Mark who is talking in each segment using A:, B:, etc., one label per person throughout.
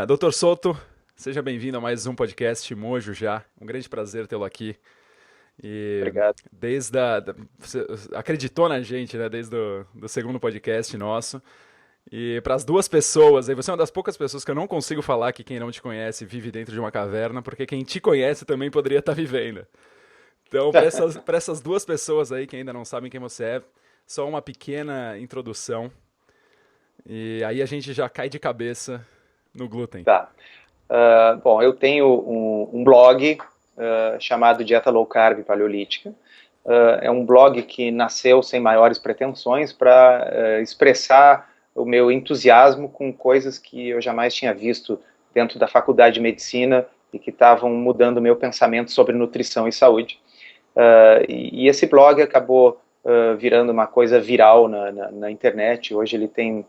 A: Doutor Souto, seja bem-vindo a mais um podcast Mojo já. Um grande prazer tê-lo aqui. E
B: Obrigado.
A: você acreditou na gente, né? Desde do segundo podcast nosso. E para as duas pessoas, aí você é uma das poucas pessoas que eu não consigo falar que quem não te conhece vive dentro de uma caverna, porque quem te conhece também poderia estar vivendo. Então, para essas duas pessoas aí que ainda não sabem quem você é, só uma pequena introdução. E aí a gente já cai de cabeça no glúten.
B: Tá. Bom, eu tenho um blog chamado Dieta Low Carb Paleolítica. É um blog que nasceu sem maiores pretensões para expressar o meu entusiasmo com coisas que eu jamais tinha visto dentro da faculdade de medicina e que estavam mudando o meu pensamento sobre nutrição e saúde. E esse blog acabou virando uma coisa viral na internet. Hoje ele tem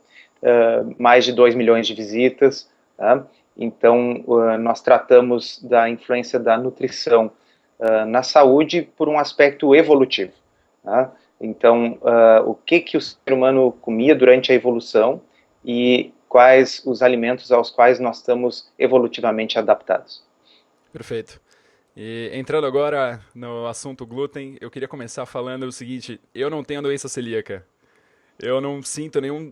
B: mais de 2 milhões de visitas. Tá? Então, nós tratamos da influência da nutrição na saúde por um aspecto evolutivo. Tá? Então, o que o ser humano comia durante a evolução e quais os alimentos aos quais nós estamos evolutivamente adaptados.
A: Perfeito. E entrando agora no assunto glúten, eu queria começar falando o seguinte: eu não tenho doença celíaca. Eu não sinto nenhum.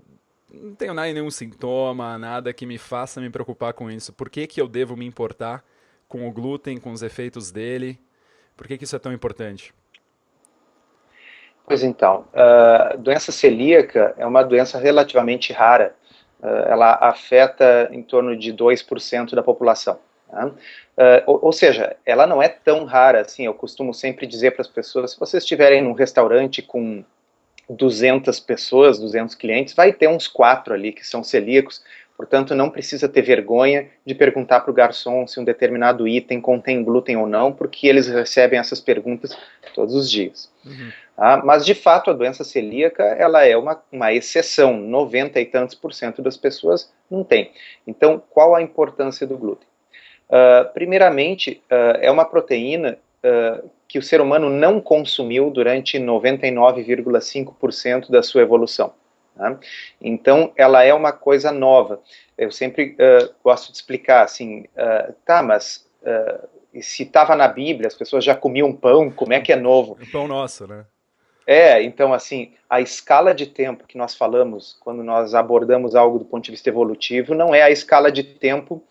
A: Não tenho nada, nenhum sintoma, nada que me faça me preocupar com isso. Por que, que eu devo me importar com o glúten, com os efeitos dele? Por que, que isso é tão importante?
B: Pois então, a doença celíaca é uma doença relativamente rara. Ela afeta em torno de 2% da população. Tá? Ou seja, ela não é tão rara assim. Eu costumo sempre dizer para as pessoas: se vocês estiverem num restaurante com 200 pessoas, 200 clientes, vai ter uns 4 ali que são celíacos. Portanto, não precisa ter vergonha de perguntar para o garçom se um determinado item contém glúten ou não, porque eles recebem essas perguntas todos os dias.
A: Uhum.
B: Mas, de fato, a doença celíaca ela é uma exceção. 90 e tantos por cento das pessoas não tem. Então, qual a importância do glúten? Primeiramente, é uma proteína que o ser humano não consumiu durante 99,5% da sua evolução. Tá? Então, ela é uma coisa nova. Eu sempre gosto de explicar assim, tá, mas se estava na Bíblia, as pessoas já comiam pão, como é que é novo?
A: O pão nosso, né?
B: Então, assim, a escala de tempo que nós falamos quando nós abordamos algo do ponto de vista evolutivo não é a escala de tempo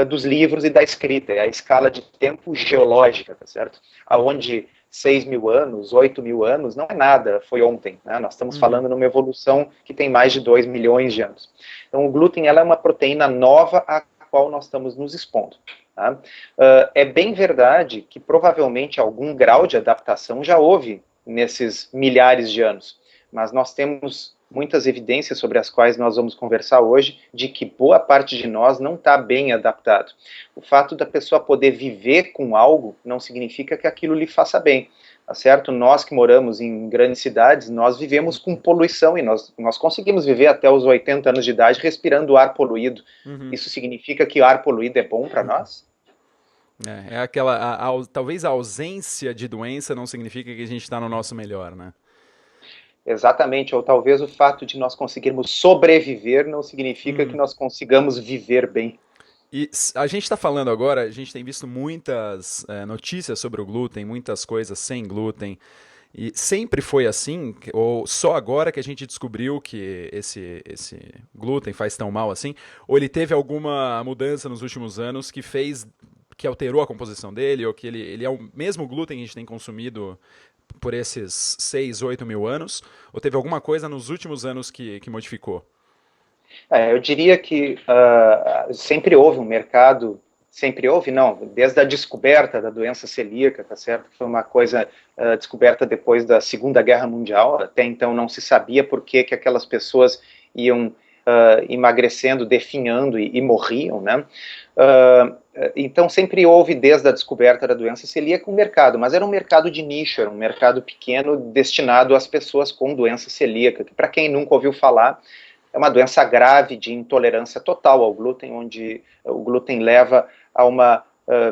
B: dos livros e da escrita, é a escala de tempo geológica, tá certo? Aonde 6 mil anos, 8 mil anos, não é nada, foi ontem, né? Nós estamos
A: Uhum.
B: falando numa evolução que tem mais de 2 milhões de anos. Então, o glúten ela é uma proteína nova a qual nós estamos nos expondo. Tá? É bem verdade que provavelmente algum grau de adaptação já houve nesses milhares de anos, mas nós temos muitas evidências sobre as quais nós vamos conversar hoje, de que boa parte de nós não está bem adaptado. O fato da pessoa poder viver com algo não significa que aquilo lhe faça bem, tá certo? Nós que moramos em grandes cidades, nós vivemos com poluição e nós conseguimos viver até os 80 anos de idade respirando ar poluído.
A: Uhum.
B: Isso significa que o ar poluído é bom para nós?
A: É aquela. Talvez a ausência de doença não significa que a gente está no nosso melhor, né?
B: Exatamente, ou talvez o fato de nós conseguirmos sobreviver não significa que
A: Uhum.
B: nós consigamos viver bem.
A: E a gente está falando agora, a gente tem visto muitas notícias sobre o glúten, muitas coisas sem glúten. E sempre foi assim? Ou só agora que a gente descobriu que esse glúten faz tão mal assim? Ou ele teve alguma mudança nos últimos anos que fez, que alterou a composição dele? Ou que ele é o mesmo glúten que a gente tem consumido por esses 6, 8 mil anos? Ou teve alguma coisa nos últimos anos que modificou?
B: Eu diria que sempre houve um mercado, sempre houve, não, desde a descoberta da doença celíaca, tá certo? Foi uma coisa descoberta depois da Segunda Guerra Mundial, até então não se sabia por que que aquelas pessoas iam emagrecendo, definhando e morriam, né? Então sempre houve, desde a descoberta da doença celíaca, um mercado, mas era um mercado de nicho, era um mercado pequeno destinado às pessoas com doença celíaca, que para quem nunca ouviu falar, é uma doença grave de intolerância total ao glúten, onde o glúten leva a uma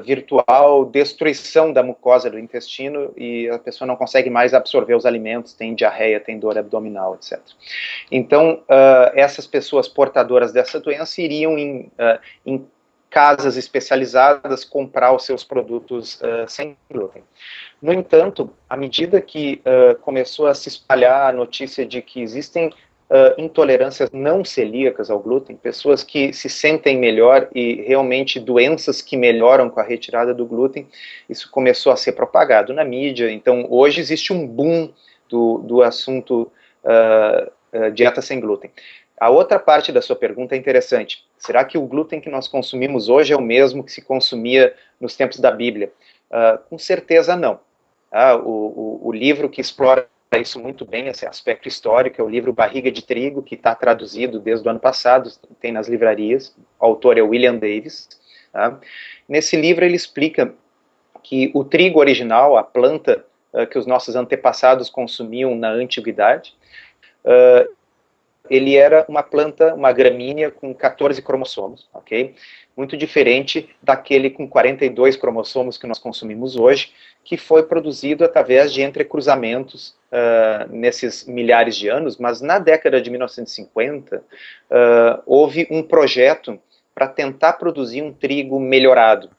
B: virtual, destruição da mucosa do intestino e a pessoa não consegue mais absorver os alimentos, tem diarreia, tem dor abdominal, etc. Então, essas pessoas portadoras dessa doença iriam em casas especializadas comprar os seus produtos sem glúten. No entanto, à medida que começou a se espalhar a notícia de que existem intolerâncias não celíacas ao glúten, pessoas que se sentem melhor e realmente doenças que melhoram com a retirada do glúten, isso começou a ser propagado na mídia. Então, hoje existe um boom do assunto dieta sem glúten. A outra parte da sua pergunta é interessante. Será que o glúten que nós consumimos hoje é o mesmo que se consumia nos tempos da Bíblia? Com certeza não. O livro que explora isso muito bem, esse aspecto histórico, é o livro Barriga de Trigo, que está traduzido desde o ano passado, tem nas livrarias, o autor é William Davis. Tá? Nesse livro ele explica que o trigo original, a planta que os nossos antepassados consumiam na antiguidade, ele era uma planta, uma gramínea com 14 cromossomos, ok? Muito diferente daquele com 42 cromossomos que nós consumimos hoje, que foi produzido através de entrecruzamentos nesses milhares de anos, mas na década de 1950 houve um projeto para tentar produzir um trigo melhorado.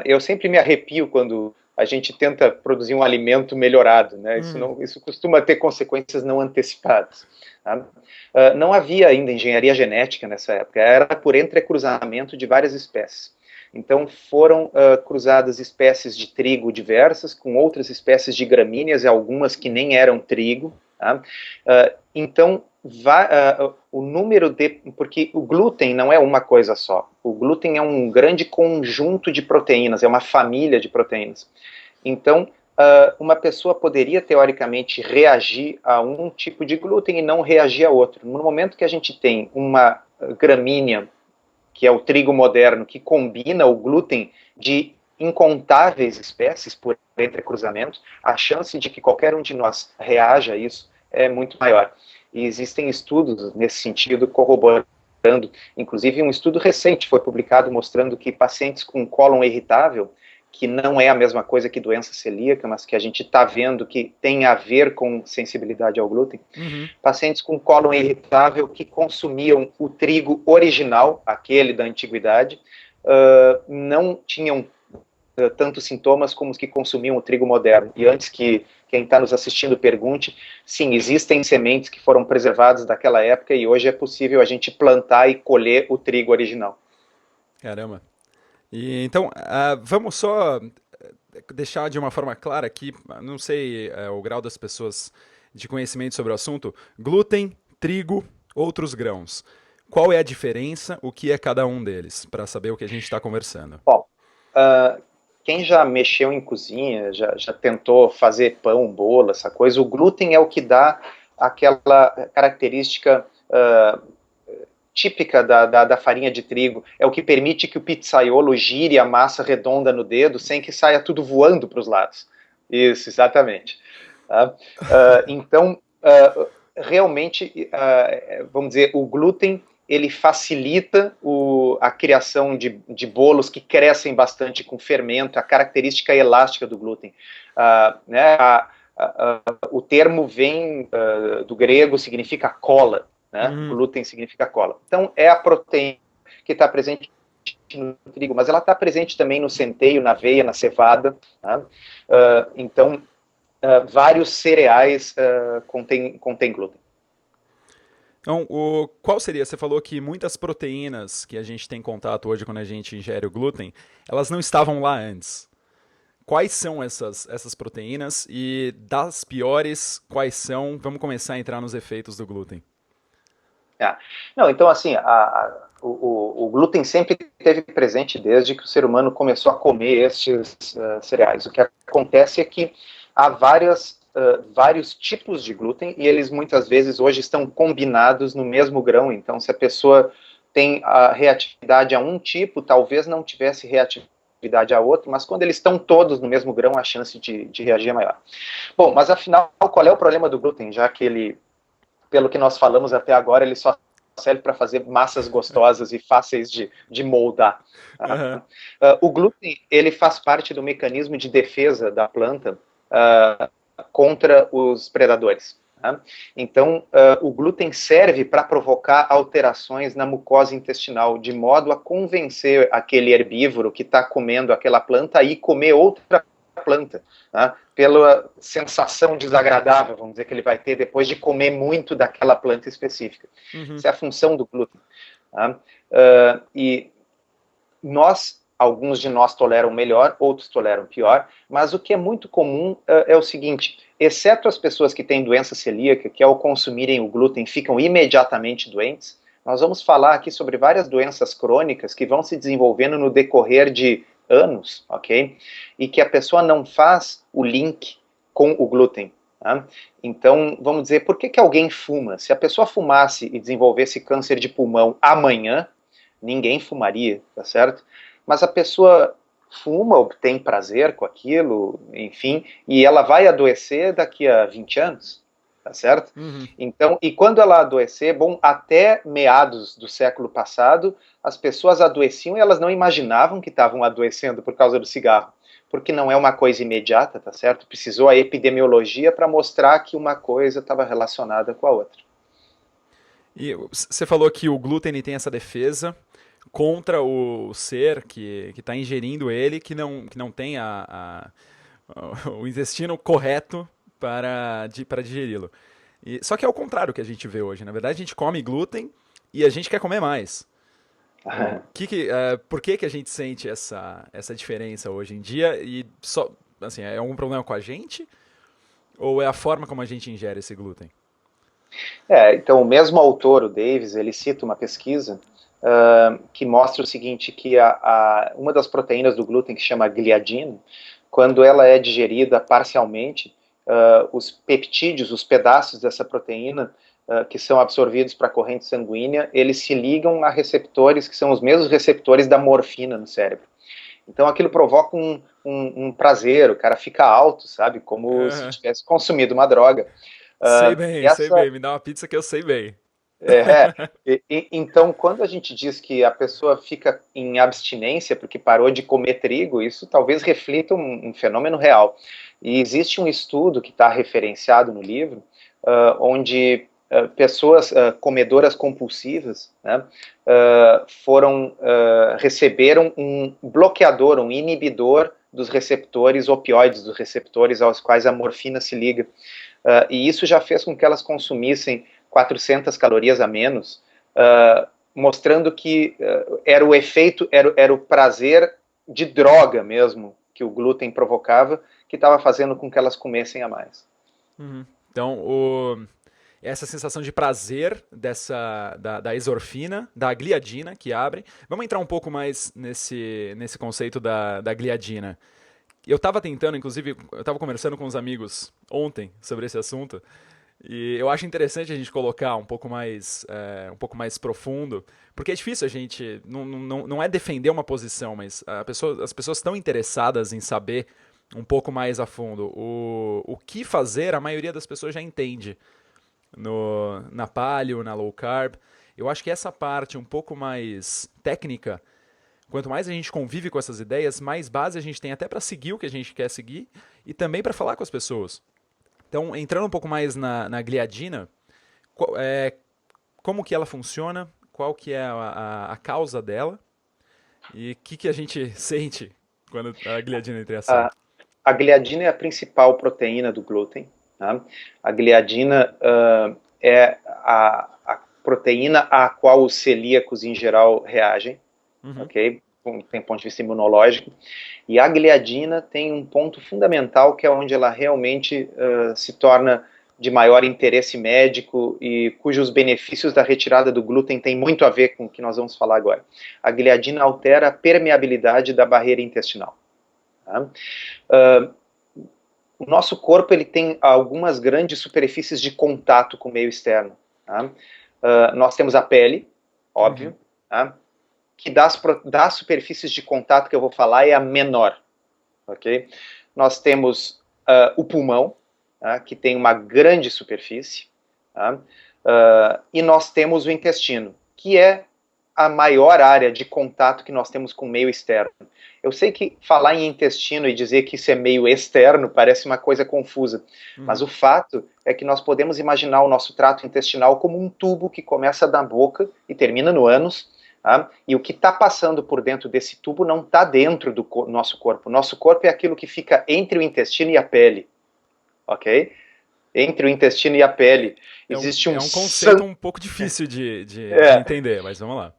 B: Eu sempre me arrepio quando a gente tenta produzir um alimento melhorado, né? Isso costuma ter consequências não antecipadas. Tá? Não havia ainda engenharia genética nessa época, era por entrecruzamento de várias espécies. Então foram cruzadas espécies de trigo diversas com outras espécies de gramíneas e algumas que nem eram trigo. Tá? Então o número porque o glúten não é uma coisa só. O glúten é um grande conjunto de proteínas, é uma família de proteínas. Então uma pessoa poderia, teoricamente, reagir a um tipo de glúten e não reagir a outro. No momento que a gente tem uma gramínea, que é o trigo moderno, que combina o glúten de incontáveis espécies por entrecruzamento, a chance de que qualquer um de nós reaja a isso é muito maior. E existem estudos nesse sentido corroborando, inclusive um estudo recente foi publicado mostrando que pacientes com cólon irritável, que não é a mesma coisa que doença celíaca, mas que a gente está vendo que tem a ver com sensibilidade ao glúten, pacientes com cólon irritável que consumiam o trigo original, aquele da antiguidade, não tinham tantos sintomas como os que consumiam o trigo moderno. E antes que quem está nos assistindo pergunte, sim, existem sementes que foram preservadas daquela época e hoje é possível a gente plantar e colher o trigo original.
A: Caramba. E, então, vamos só deixar de uma forma clara aqui, não sei o grau das pessoas de conhecimento sobre o assunto, glúten, trigo, outros grãos. Qual é a diferença, o que é cada um deles, para saber o que a gente está conversando?
B: Bom, quem já mexeu em cozinha, já tentou fazer pão, bolo, essa coisa, o glúten é o que dá aquela característica típica da farinha de trigo, é o que permite que o pizzaiolo gire a massa redonda no dedo sem que saia tudo voando para os lados. Isso, exatamente. Tá? Então, realmente, vamos dizer, o glúten, ele facilita a criação de bolos que crescem bastante com fermento, a característica elástica do glúten. Né, o termo vem do grego, significa cola. Né? Glúten significa cola. Então, é a proteína que está presente no trigo, mas ela está presente também no centeio, na aveia, na cevada. Tá? Então, vários cereais contêm glúten.
A: Então, qual seria? Você falou que muitas proteínas que a gente tem contato hoje quando a gente ingere o glúten, elas não estavam lá antes. Quais são essas proteínas e das piores, quais são? Vamos começar a entrar nos efeitos do glúten.
B: Não, então assim, o glúten sempre esteve presente desde que o ser humano começou a comer estes cereais. O que acontece é que há vários tipos de glúten e eles muitas vezes hoje estão combinados no mesmo grão. Então, se a pessoa tem a reatividade a um tipo, talvez não tivesse reatividade a outro, mas quando eles estão todos no mesmo grão, a chance de reagir é maior. Bom, mas afinal, qual é o problema do glúten? Já que ele, pelo que nós falamos até agora, ele só serve para fazer massas gostosas e fáceis de moldar.
A: Aham.
B: O glúten, ele faz parte do mecanismo de defesa da planta contra os predadores. Tá? Então, o glúten serve para provocar alterações na mucosa intestinal, de modo a convencer aquele herbívoro que está comendo aquela planta a ir comer outra planta, tá? Pela sensação desagradável, vamos dizer, que ele vai ter depois de comer muito daquela planta específica.
A: Uhum.
B: Essa é a função do glúten. Tá? E alguns de nós toleram melhor, outros toleram pior, mas o que é muito comum é o seguinte: exceto as pessoas que têm doença celíaca, que ao consumirem o glúten ficam imediatamente doentes, nós vamos falar aqui sobre várias doenças crônicas que vão se desenvolvendo no decorrer de anos, ok? E que a pessoa não faz o link com o glúten. Tá? Então, vamos dizer, por que alguém fuma? Se a pessoa fumasse e desenvolvesse câncer de pulmão amanhã, ninguém fumaria, tá certo? Mas a pessoa fuma, obtém prazer com aquilo, enfim, e ela vai adoecer daqui a 20 anos, tá certo?
A: Uhum.
B: Então, e quando ela adoecer, bom, até meados do século passado, as pessoas adoeciam e elas não imaginavam que estavam adoecendo por causa do cigarro, porque não é uma coisa imediata, tá certo? Precisou a epidemiologia para mostrar que uma coisa estava relacionada com a outra.
A: E você falou que o glúten ele tem essa defesa contra o ser que está ingerindo ele, que não tem o intestino correto para digeri-lo. Só que é o contrário que a gente vê hoje. Na verdade, a gente come glúten e a gente quer comer mais. Por que a gente sente essa diferença hoje em dia? E só, assim, é algum problema com a gente? Ou é a forma como a gente ingere esse glúten?
B: Então, o mesmo autor, o Davis, ele cita uma pesquisa que mostra o seguinte, que uma das proteínas do glúten, que chama gliadina, quando ela é digerida parcialmente, os peptídeos, os pedaços dessa proteína, que são absorvidos para a corrente sanguínea, eles se ligam a receptores, que são os mesmos receptores da morfina no cérebro. Então aquilo provoca um prazer, o cara fica alto, sabe? Como se tivesse consumido uma droga.
A: Sei bem, me dá uma pizza que eu sei bem.
B: Então, quando a gente diz que a pessoa fica em abstinência porque parou de comer trigo, isso talvez reflita um fenômeno real. E existe um estudo que está referenciado no livro, onde pessoas comedoras compulsivas, né, receberam um bloqueador, um inibidor dos receptores opioides, dos receptores aos quais a morfina se liga. E isso já fez com que elas consumissem 400 calorias a menos, mostrando que era o efeito, era o prazer de droga mesmo que o glúten provocava, que estava fazendo com que elas comessem a mais.
A: Uhum. Então, essa sensação de prazer da exorfina, da gliadina que abre. Vamos entrar um pouco mais nesse conceito da gliadina. Eu estava tentando, inclusive, eu estava conversando com uns amigos ontem sobre esse assunto, e eu acho interessante a gente colocar um pouco mais profundo, porque é difícil a gente, não é defender uma posição, mas as pessoas estão interessadas em saber um pouco mais a fundo. O que fazer, a maioria das pessoas já entende na paleo, na low carb. Eu acho que essa parte um pouco mais técnica, quanto mais a gente convive com essas ideias, mais base a gente tem até para seguir o que a gente quer seguir e também para falar com as pessoas. Então, entrando um pouco mais na gliadina, como que ela funciona, qual que é a causa dela e o que a gente sente quando a gliadina entra em ação.
B: A gliadina é a principal proteína do glúten. Tá? A gliadina é a proteína a qual os celíacos em geral reagem, ok? Tem ponto de vista imunológico. E a gliadina tem um ponto fundamental que é onde ela realmente se torna de maior interesse médico e cujos benefícios da retirada do glúten tem muito a ver com o que nós vamos falar agora. A gliadina altera a permeabilidade da barreira intestinal. Tá? O nosso corpo ele tem algumas grandes superfícies de contato com o meio externo. Tá? Nós temos a pele, óbvio, tá? Que das superfícies de contato que eu vou falar é a menor. Okay? Nós temos o pulmão, tá? Que tem uma grande superfície. Tá? E nós temos o intestino, que é a maior área de contato que nós temos com o meio externo. Eu sei que falar em intestino e dizer que isso é meio externo parece uma coisa confusa, mas o fato é que nós podemos imaginar o nosso trato intestinal como um tubo que começa na boca e termina no ânus, tá? E o que está passando por dentro desse tubo não está dentro do nosso corpo. Nosso corpo é aquilo que fica entre o intestino e a pele, ok? Entre o intestino e a pele existe
A: É um conceito um pouco difícil de entender, mas vamos lá.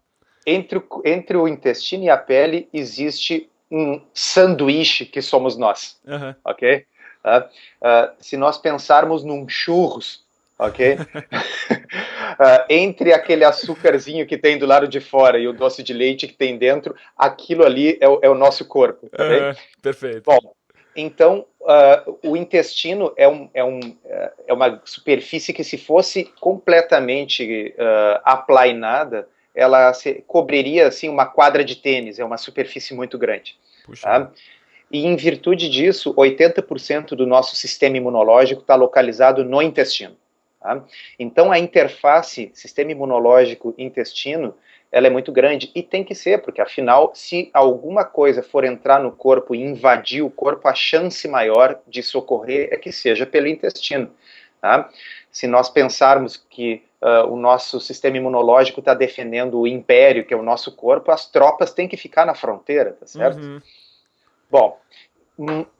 B: Entre o intestino e a pele existe um sanduíche que somos nós, ok? Se nós pensarmos num churros, ok? Entre aquele açúcarzinho que tem do lado de fora e o doce de leite que tem dentro, aquilo ali é o nosso corpo, tá bem?
A: Perfeito.
B: Bom, então, o intestino é uma superfície que, se fosse completamente aplainada, ela cobriria assim, uma quadra de tênis, é uma superfície muito grande. Tá? E, em virtude disso, 80% do nosso sistema imunológico está localizado no intestino. Tá? Então, a interface sistema imunológico-intestino ela é muito grande, e tem que ser, porque afinal, se alguma coisa for entrar no corpo e invadir o corpo, a chance maior de socorrer é que seja pelo intestino. Tá? Se nós pensarmos que o nosso sistema imunológico está defendendo o império, que é o nosso corpo, as tropas têm que ficar na fronteira, tá certo? Bom,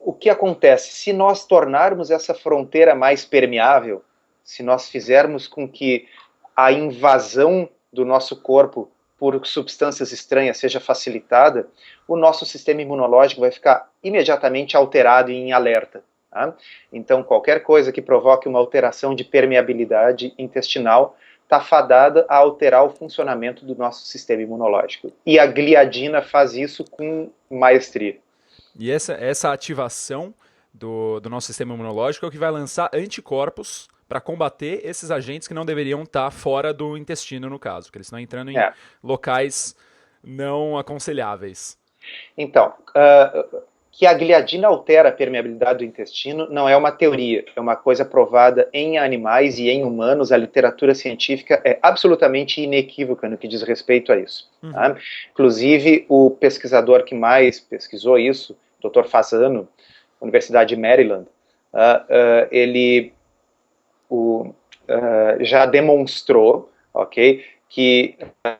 B: o que acontece? Se nós tornarmos essa fronteira mais permeável, se nós fizermos com que a invasão do nosso corpo por substâncias estranhas seja facilitada, o nosso sistema imunológico vai ficar imediatamente alterado e em alerta. Tá? Então, qualquer coisa que provoque uma alteração de permeabilidade intestinal está fadada a alterar o funcionamento do nosso sistema imunológico. E a gliadina faz isso com maestria.
A: E essa ativação do nosso sistema imunológico é o que vai lançar anticorpos para combater esses agentes que não deveriam estar fora do intestino, no caso, que eles estão entrando em locais não aconselháveis.
B: Então, que a gliadina altera a permeabilidade do intestino não é uma teoria, é uma coisa provada em animais e em humanos. A literatura científica é absolutamente inequívoca no que diz respeito a isso. Tá? Inclusive, o pesquisador que mais pesquisou isso, Dr. Fasano, Universidade de Maryland, ele já demonstrou, ok, que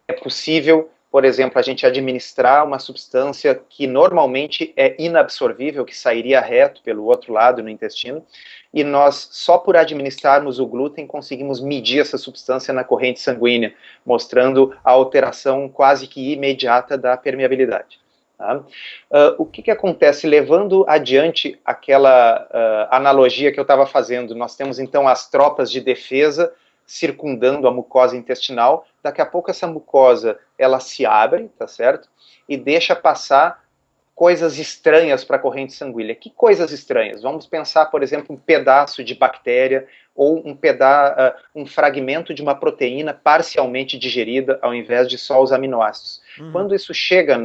B: é possível, por exemplo, a gente administrar uma substância que normalmente é inabsorvível, que sairia reto pelo outro lado no intestino, e nós, só por administrarmos o glúten, conseguimos medir essa substância na corrente sanguínea, mostrando a alteração quase que imediata da permeabilidade. Tá? O que acontece? Levando adiante aquela analogia que eu estava fazendo, nós temos então as tropas de defesa circundando a mucosa intestinal. Daqui a pouco essa mucosa ela se abre, tá certo? E deixa passar coisas estranhas para a corrente sanguínea. Que coisas estranhas? Vamos pensar, por exemplo, um pedaço de bactéria ou um fragmento de uma proteína parcialmente digerida ao invés de só os aminoácidos. Quando isso chega,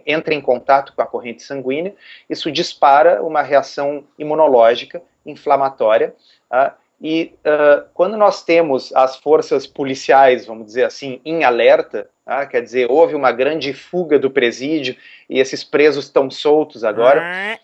B: entra em contato com a corrente sanguínea, isso dispara uma reação imunológica inflamatória, e quando nós temos as forças policiais, vamos dizer assim, em alerta, quer dizer, houve uma grande fuga do presídio e esses presos estão soltos agora.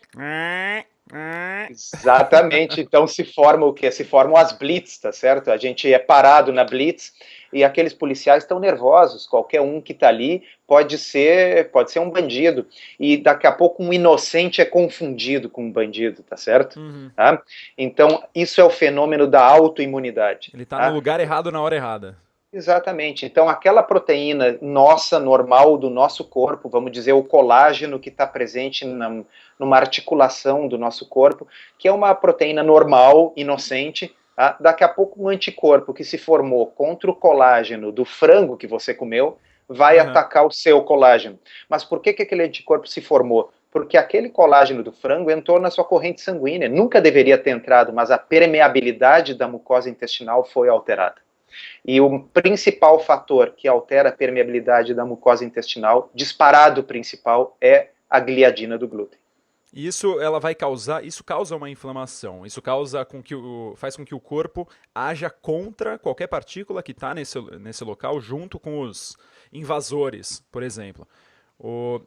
B: Exatamente, então se forma o quê? Se formam as blitz, tá certo? A gente é parado na blitz e aqueles policiais estão nervosos, qualquer um que está ali pode ser um bandido, e daqui a pouco um inocente é confundido com um bandido, tá certo? Tá? Então isso é o fenômeno da autoimunidade.
A: Ele está no lugar errado na hora errada.
B: Exatamente. Então, aquela proteína nossa, normal, do nosso corpo, vamos dizer, o colágeno que está presente numa articulação do nosso corpo, que é uma proteína normal, inocente, daqui a pouco um anticorpo que se formou contra o colágeno do frango que você comeu, vai atacar o seu colágeno. Mas por que aquele anticorpo se formou? Porque aquele colágeno do frango entrou na sua corrente sanguínea. Nunca deveria ter entrado, mas a permeabilidade da mucosa intestinal foi alterada. E o principal fator que altera a permeabilidade da mucosa intestinal, disparado principal, é a gliadina do glúten.
A: E isso ela vai causar, isso causa uma inflamação. Isso causa com que faz com que o corpo haja contra qualquer partícula que está nesse local, junto com os invasores, por exemplo. O,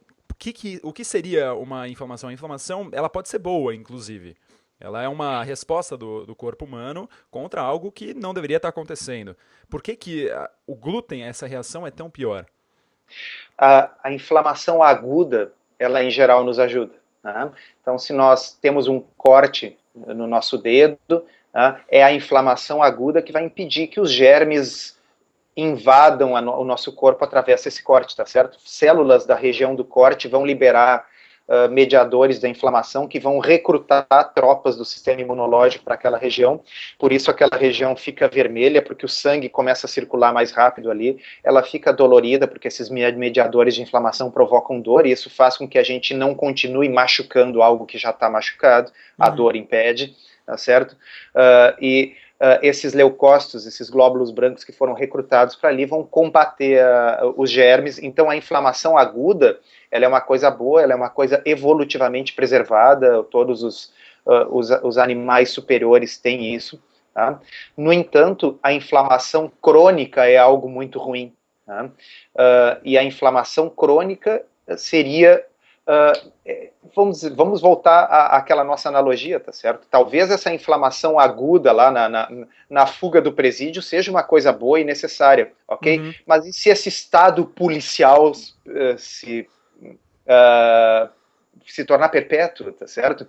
A: o que seria uma inflamação? A inflamação ela pode ser boa, inclusive. Ela é uma resposta do corpo humano contra algo que não deveria estar acontecendo. Por que, o glúten, essa reação, é tão pior?
B: A inflamação aguda, ela em geral nos ajuda. Né? Então, se nós temos um corte no nosso dedo, né, é a inflamação aguda que vai impedir que os germes invadam o nosso corpo através desse corte, tá certo? Células da região do corte vão liberar mediadores da inflamação que vão recrutar tropas do sistema imunológico para aquela região, por isso aquela região fica vermelha, porque o sangue começa a circular mais rápido ali, ela fica dolorida, porque esses mediadores de inflamação provocam dor, e isso faz com que a gente não continue machucando algo que já está machucado, a dor impede, tá certo? Esses leucócitos, esses glóbulos brancos que foram recrutados para ali, vão combater os germes. Então, a inflamação aguda, ela é uma coisa boa, ela é uma coisa evolutivamente preservada, todos os animais superiores têm isso. Tá? No entanto, a inflamação crônica é algo muito ruim. Tá? E a inflamação crônica seria... vamos voltar àquela nossa analogia, tá certo? Talvez essa inflamação aguda lá na fuga do presídio seja uma coisa boa e necessária, ok? Uhum. Mas e se esse estado policial se tornar perpétuo, tá certo?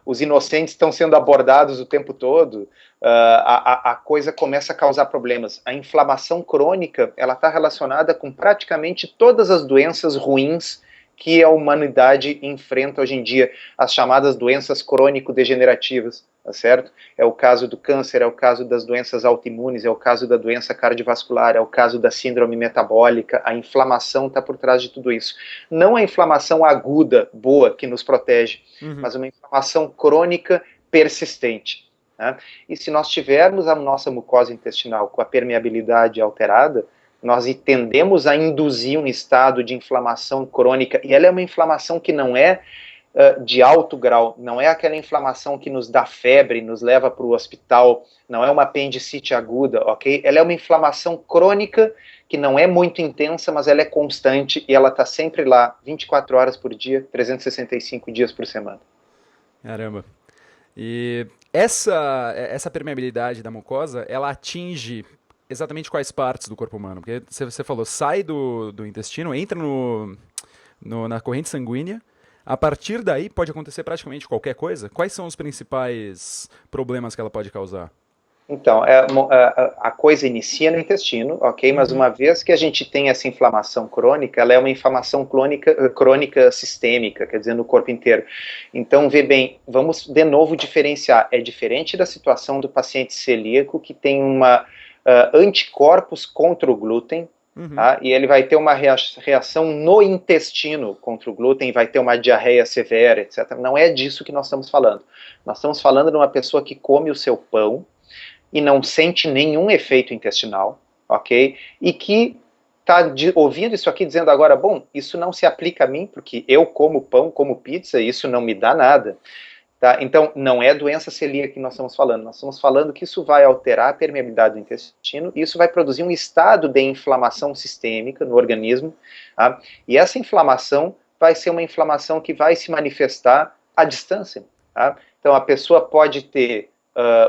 B: Os inocentes estão sendo abordados o tempo todo, a coisa começa a causar problemas. A inflamação crônica, ela está relacionada com praticamente todas as doenças ruins que a humanidade enfrenta hoje em dia, as chamadas doenças crônico-degenerativas, tá certo? É o caso do câncer, é o caso das doenças autoimunes, é o caso da doença cardiovascular, é o caso da síndrome metabólica, a inflamação está por trás de tudo isso. Não a inflamação aguda, boa, que nos protege, mas uma inflamação crônica persistente. Né? E se nós tivermos a nossa mucosa intestinal com a permeabilidade alterada, nós tendemos a induzir um estado de inflamação crônica, e ela é uma inflamação que não é de alto grau, não é aquela inflamação que nos dá febre, nos leva para o hospital, não é uma apendicite aguda, ok? Ela é uma inflamação crônica que não é muito intensa, mas ela é constante e ela está sempre lá, 24 horas por dia, 365 dias por semana.
A: Caramba. E essa permeabilidade da mucosa, ela atinge exatamente quais partes do corpo humano? Porque você falou, sai do intestino, entra na corrente sanguínea, a partir daí pode acontecer praticamente qualquer coisa? Quais são os principais problemas que ela pode causar?
B: Então, a coisa inicia no intestino, ok? Mas uma vez que a gente tem essa inflamação crônica, ela é uma inflamação crônica sistêmica, quer dizer, no corpo inteiro. Então, vê bem, vamos de novo diferenciar. É diferente da situação do paciente celíaco, que tem anticorpos contra o glúten, tá? E ele vai ter uma reação no intestino contra o glúten, vai ter uma diarreia severa, etc. Não é disso que nós estamos falando. Nós estamos falando de uma pessoa que come o seu pão e não sente nenhum efeito intestinal, ok? E que está ouvindo isso aqui dizendo agora, bom, isso não se aplica a mim, porque eu como pão, como pizza, isso não me dá nada. Tá? Então, não é doença celíaca que nós estamos falando. Nós estamos falando que isso vai alterar a permeabilidade do intestino e isso vai produzir um estado de inflamação sistêmica no organismo. Tá? E essa inflamação vai ser uma inflamação que vai se manifestar à distância. Tá? Então, a pessoa pode ter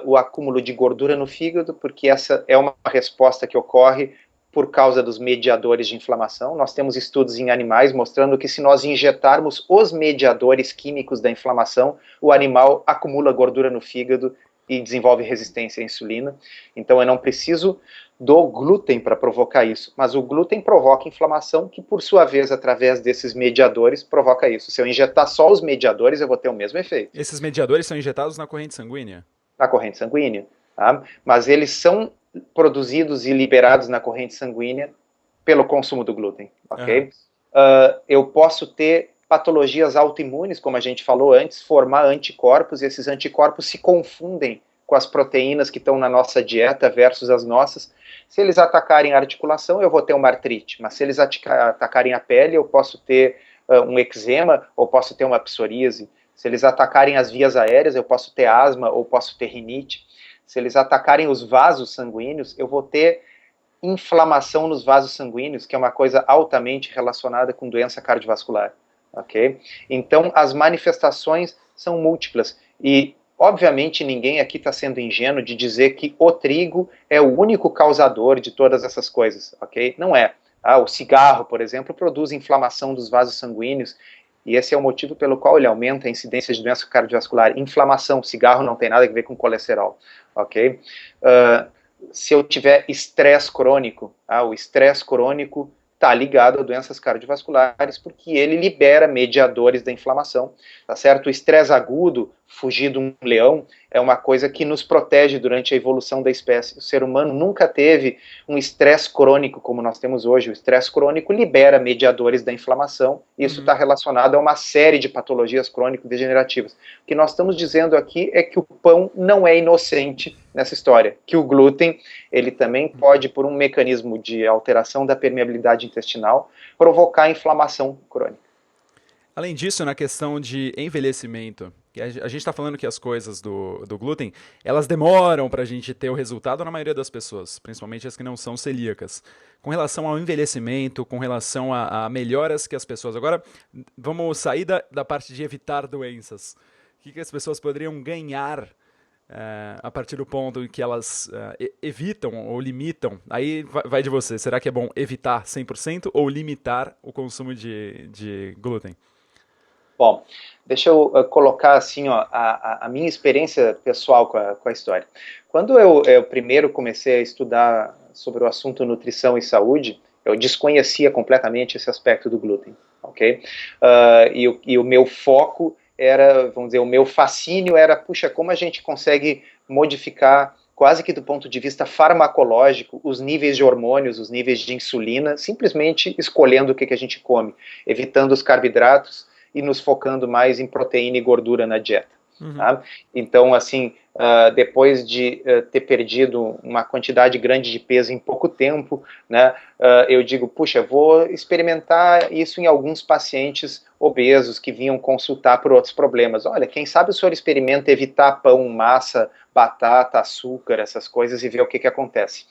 B: o acúmulo de gordura no fígado, porque essa é uma resposta que ocorre por causa dos mediadores de inflamação. Nós temos estudos em animais mostrando que se nós injetarmos os mediadores químicos da inflamação, o animal acumula gordura no fígado e desenvolve resistência à insulina. Então eu não preciso do glúten para provocar isso, mas o glúten provoca inflamação que, por sua vez, através desses mediadores, provoca isso. Se eu injetar só os mediadores, eu vou ter o mesmo efeito.
A: Esses mediadores são injetados na corrente sanguínea?
B: Na corrente sanguínea, tá? Mas eles são produzidos e liberados na corrente sanguínea pelo consumo do glúten, ok? Eu posso ter patologias autoimunes, como a gente falou antes, formar anticorpos, e esses anticorpos se confundem com as proteínas que estão na nossa dieta versus as nossas. Se eles atacarem a articulação, eu vou ter uma artrite, mas se eles atacarem a pele, eu posso ter um eczema ou posso ter uma psoríase. Se eles atacarem as vias aéreas, eu posso ter asma ou posso ter rinite. Se eles atacarem os vasos sanguíneos, eu vou ter inflamação nos vasos sanguíneos, que é uma coisa altamente relacionada com doença cardiovascular, ok? Então, as manifestações são múltiplas e, obviamente, ninguém aqui está sendo ingênuo de dizer que o trigo é o único causador de todas essas coisas, ok? Não é. O cigarro, por exemplo, produz inflamação dos vasos sanguíneos e esse é o motivo pelo qual ele aumenta a incidência de doença cardiovascular. Inflamação, cigarro não tem nada a ver com colesterol, ok? Se eu tiver estresse crônico, o estresse crônico está ligado a doenças cardiovasculares, porque ele libera mediadores da inflamação, tá certo? O estresse agudo, fugir de um leão, é uma coisa que nos protege durante a evolução da espécie. O ser humano nunca teve um estresse crônico como nós temos hoje. O estresse crônico libera mediadores da inflamação, e isso está relacionado a uma série de patologias crônico-degenerativas. O que nós estamos dizendo aqui é que o pão não é inocente nessa história, que o glúten, ele também pode, por um mecanismo de alteração da permeabilidade intestinal, provocar inflamação crônica.
A: Além disso, na questão de envelhecimento, a gente está falando que as coisas do glúten, elas demoram para a gente ter o resultado na maioria das pessoas, principalmente as que não são celíacas. Com relação ao envelhecimento, com relação a melhoras que as pessoas... Agora, vamos sair da parte de evitar doenças. O que as pessoas poderiam ganhar a partir do ponto em que elas evitam ou limitam? Aí vai de você. Será que é bom evitar 100% ou limitar o consumo de glúten?
B: Bom, deixa eu colocar assim, ó, a minha experiência pessoal com a história. Quando eu primeiro comecei a estudar sobre o assunto nutrição e saúde, eu desconhecia completamente esse aspecto do glúten, ok? E o meu foco era, vamos dizer, o meu fascínio era, puxa, como a gente consegue modificar quase que do ponto de vista farmacológico, os níveis de hormônios, os níveis de insulina, simplesmente escolhendo o que a gente come, evitando os carboidratos e nos focando mais em proteína e gordura na dieta. Tá? Então, assim, depois de ter perdido uma quantidade grande de peso em pouco tempo, né, eu digo, puxa, vou experimentar isso em alguns pacientes obesos que vinham consultar por outros problemas. Olha, quem sabe o senhor experimenta evitar pão, massa, batata, açúcar, essas coisas e ver o que acontece.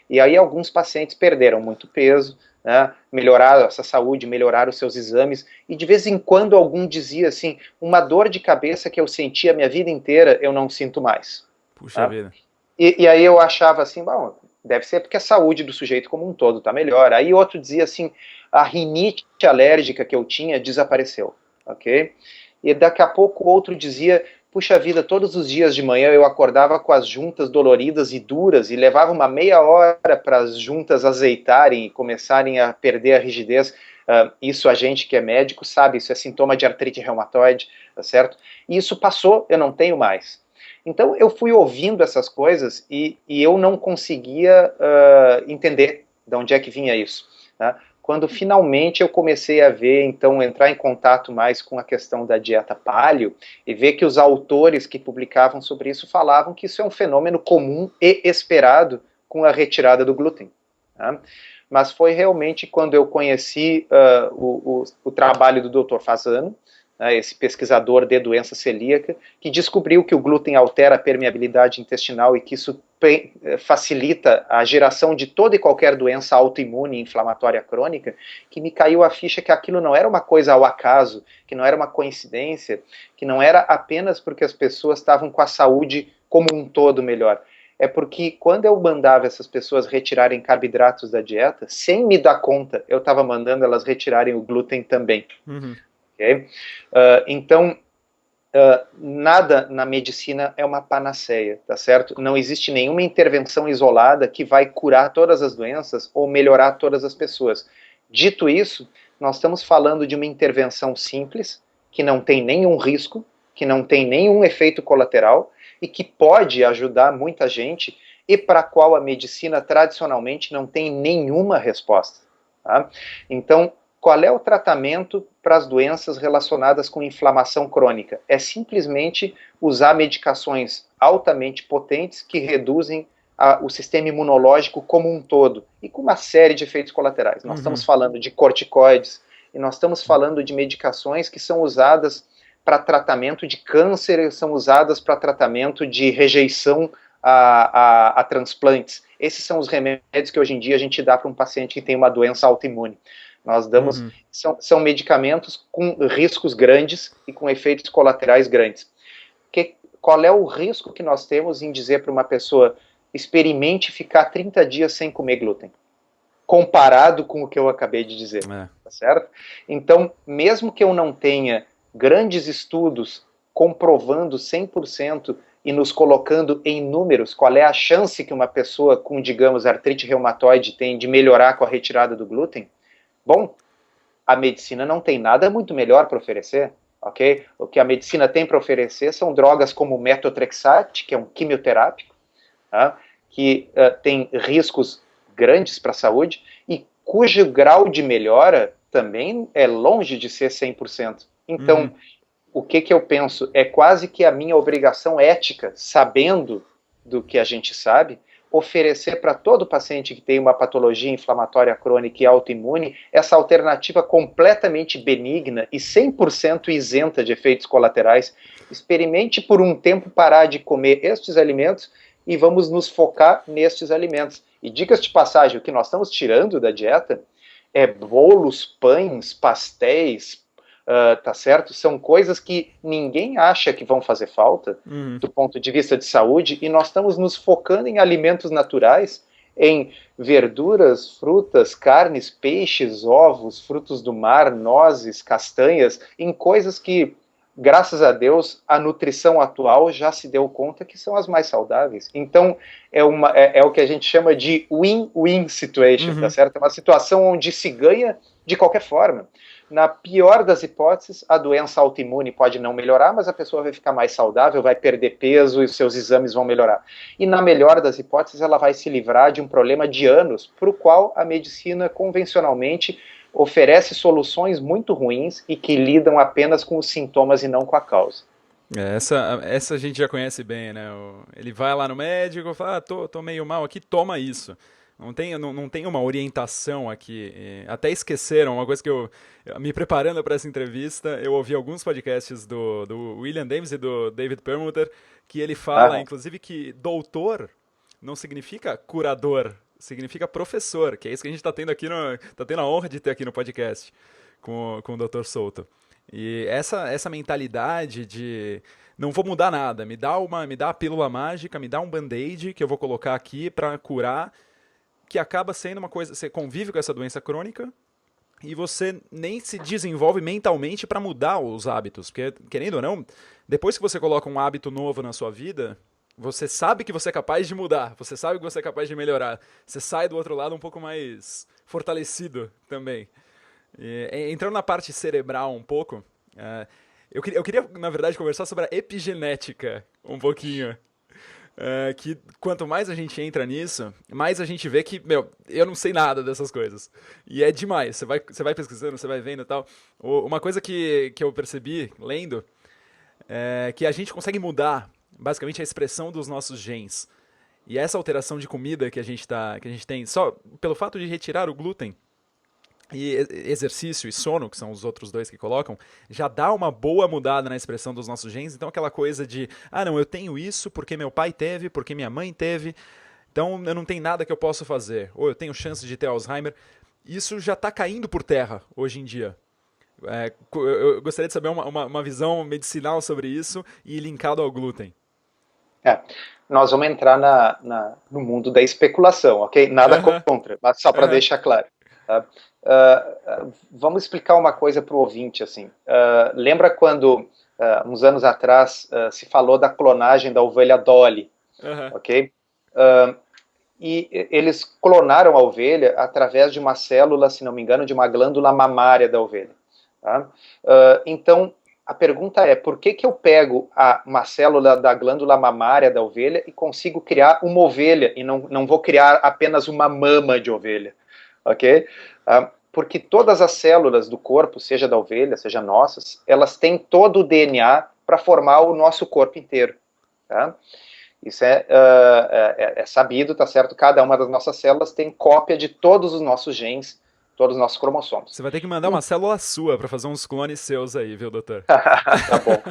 B: E aí alguns pacientes perderam muito peso, né, melhoraram essa saúde, melhoraram os seus exames, e de vez em quando algum dizia assim, uma dor de cabeça que eu sentia a minha vida inteira, eu não sinto mais.
A: Puxa vida.
B: E aí eu achava assim, bom, deve ser porque a saúde do sujeito como um todo está melhor. Aí outro dizia assim, a rinite alérgica que eu tinha desapareceu, ok? E daqui a pouco outro dizia, puxa vida, todos os dias de manhã eu acordava com as juntas doloridas e duras e levava uma meia hora para as juntas azeitarem e começarem a perder a rigidez. Isso a gente que é médico sabe, isso é sintoma de artrite reumatoide, tá certo? E isso passou, eu não tenho mais. Então eu fui ouvindo essas coisas e eu não conseguia entender de onde é que vinha isso, né? Quando finalmente eu comecei a ver, então, entrar em contato mais com a questão da dieta paleo e ver que os autores que publicavam sobre isso falavam que isso é um fenômeno comum e esperado com a retirada do glúten. Tá? Mas foi realmente quando eu conheci o trabalho do Dr. Fasano, esse pesquisador de doença celíaca, que descobriu que o glúten altera a permeabilidade intestinal e que isso facilita a geração de toda e qualquer doença autoimune e inflamatória crônica, que me caiu a ficha que aquilo não era uma coisa ao acaso, que não era uma coincidência, que não era apenas porque as pessoas estavam com a saúde como um todo melhor. É porque quando eu mandava essas pessoas retirarem carboidratos da dieta, sem me dar conta, eu estava mandando elas retirarem o glúten também. Okay? Então, nada na medicina é uma panaceia, tá certo? Não existe nenhuma intervenção isolada que vai curar todas as doenças ou melhorar todas as pessoas. Dito isso, nós estamos falando de uma intervenção simples, que não tem nenhum risco, que não tem nenhum efeito colateral e que pode ajudar muita gente e para a qual a medicina tradicionalmente não tem nenhuma resposta. Tá? Então, qual é o tratamento para as doenças relacionadas com inflamação crônica? É simplesmente usar medicações altamente potentes que reduzem o sistema imunológico como um todo e com uma série de efeitos colaterais. Nós estamos falando de corticoides, e nós estamos falando de medicações que são usadas para tratamento de câncer, são usadas para tratamento de rejeição a transplantes. Esses são os remédios que hoje em dia a gente dá para um paciente que tem uma doença autoimune. Nós damos, são medicamentos com riscos grandes e com efeitos colaterais grandes. Qual é o risco que nós temos em dizer para uma pessoa, experimente ficar 30 dias sem comer glúten? Comparado com o que eu acabei de dizer, tá certo? Então, mesmo que eu não tenha grandes estudos comprovando 100% e nos colocando em números, qual é a chance que uma pessoa com, digamos, artrite reumatoide tem de melhorar com a retirada do glúten, bom, a medicina não tem nada muito melhor para oferecer, ok? O que a medicina tem para oferecer são drogas como o metotrexate, que é um quimioterápico, tá? Que tem riscos grandes para a saúde e cujo grau de melhora também é longe de ser 100%. Então, o que eu penso? É quase que a minha obrigação ética, sabendo do que a gente sabe, oferecer para todo paciente que tem uma patologia inflamatória crônica e autoimune essa alternativa completamente benigna e 100% isenta de efeitos colaterais. Experimente por um tempo parar de comer estes alimentos e vamos nos focar nestes alimentos. E dicas de passagem, o que nós estamos tirando da dieta é bolos, pães, pastéis, tá certo? São coisas que ninguém acha que vão fazer falta do ponto de vista de saúde, e nós estamos nos focando em alimentos naturais, em verduras, frutas, carnes, peixes, ovos, frutos do mar, nozes, castanhas, em coisas que, graças a Deus, a nutrição atual já se deu conta que são as mais saudáveis. Então, é o que a gente chama de win-win situation, tá certo? É uma situação onde se ganha de qualquer forma. Na pior das hipóteses, a doença autoimune pode não melhorar, mas a pessoa vai ficar mais saudável, vai perder peso e os seus exames vão melhorar. E na melhor das hipóteses, ela vai se livrar de um problema de anos, para o qual a medicina convencionalmente oferece soluções muito ruins e que lidam apenas com os sintomas e não com a causa.
A: Essa a gente já conhece bem, né? Ele vai lá no médico, fala, tô meio mal aqui, toma isso. Não tem uma orientação aqui. Até esqueceram, uma coisa que me preparando para essa entrevista, eu ouvi alguns podcasts do William Davis e do David Perlmutter, que ele fala, inclusive, que doutor não significa curador, significa professor, que é isso que a gente está tendo aqui, tá tendo a honra de ter aqui no podcast com o Dr. Souto. E essa mentalidade de não vou mudar nada, me dá a pílula mágica, me dá um band-aid que eu vou colocar aqui para curar, que acaba sendo uma coisa, você convive com essa doença crônica e você nem se desenvolve mentalmente para mudar os hábitos, porque, querendo ou não, depois que você coloca um hábito novo na sua vida, você sabe que você é capaz de mudar, você sabe que você é capaz de melhorar, você sai do outro lado um pouco mais fortalecido também. Entrando na parte cerebral um pouco, eu queria, na verdade, conversar sobre a epigenética um pouquinho. Que quanto mais a gente entra nisso, mais a gente vê que, eu não sei nada dessas coisas. E é demais. Você vai pesquisando, você vai vendo e tal. Uma coisa que eu percebi lendo é que a gente consegue mudar, basicamente, a expressão dos nossos genes. E essa alteração de comida que a gente tem, só pelo fato de retirar o glúten, e exercício e sono, que são os outros dois que colocam, já dá uma boa mudada na expressão dos nossos genes. Então aquela coisa de, não, eu tenho isso porque meu pai teve, porque minha mãe teve, então eu não tenho nada que eu possa fazer, ou eu tenho chance de ter Alzheimer. Isso já está caindo por terra hoje em dia. Eu gostaria de saber uma visão medicinal sobre isso e linkado ao glúten.
B: Nós vamos entrar no mundo da especulação, ok? Nada contra, mas só para deixar claro. Tá? Vamos explicar uma coisa para o ouvinte, assim. Lembra quando, uns anos atrás, se falou da clonagem da ovelha Dolly, ok? E eles clonaram a ovelha através de uma célula, se não me engano, de uma glândula mamária da ovelha. Tá? Então, a pergunta é, por que eu pego uma célula da glândula mamária da ovelha e consigo criar uma ovelha e não vou criar apenas uma mama de ovelha? Ok? Porque todas as células do corpo, seja da ovelha, seja nossas, elas têm todo o DNA para formar o nosso corpo inteiro. Tá? Isso é sabido, tá certo? Cada uma das nossas células tem cópia de todos os nossos genes todos os nossos cromossomos.
A: Você vai ter que mandar uma célula sua para fazer uns clones seus aí, viu, doutor?
B: Tá bom.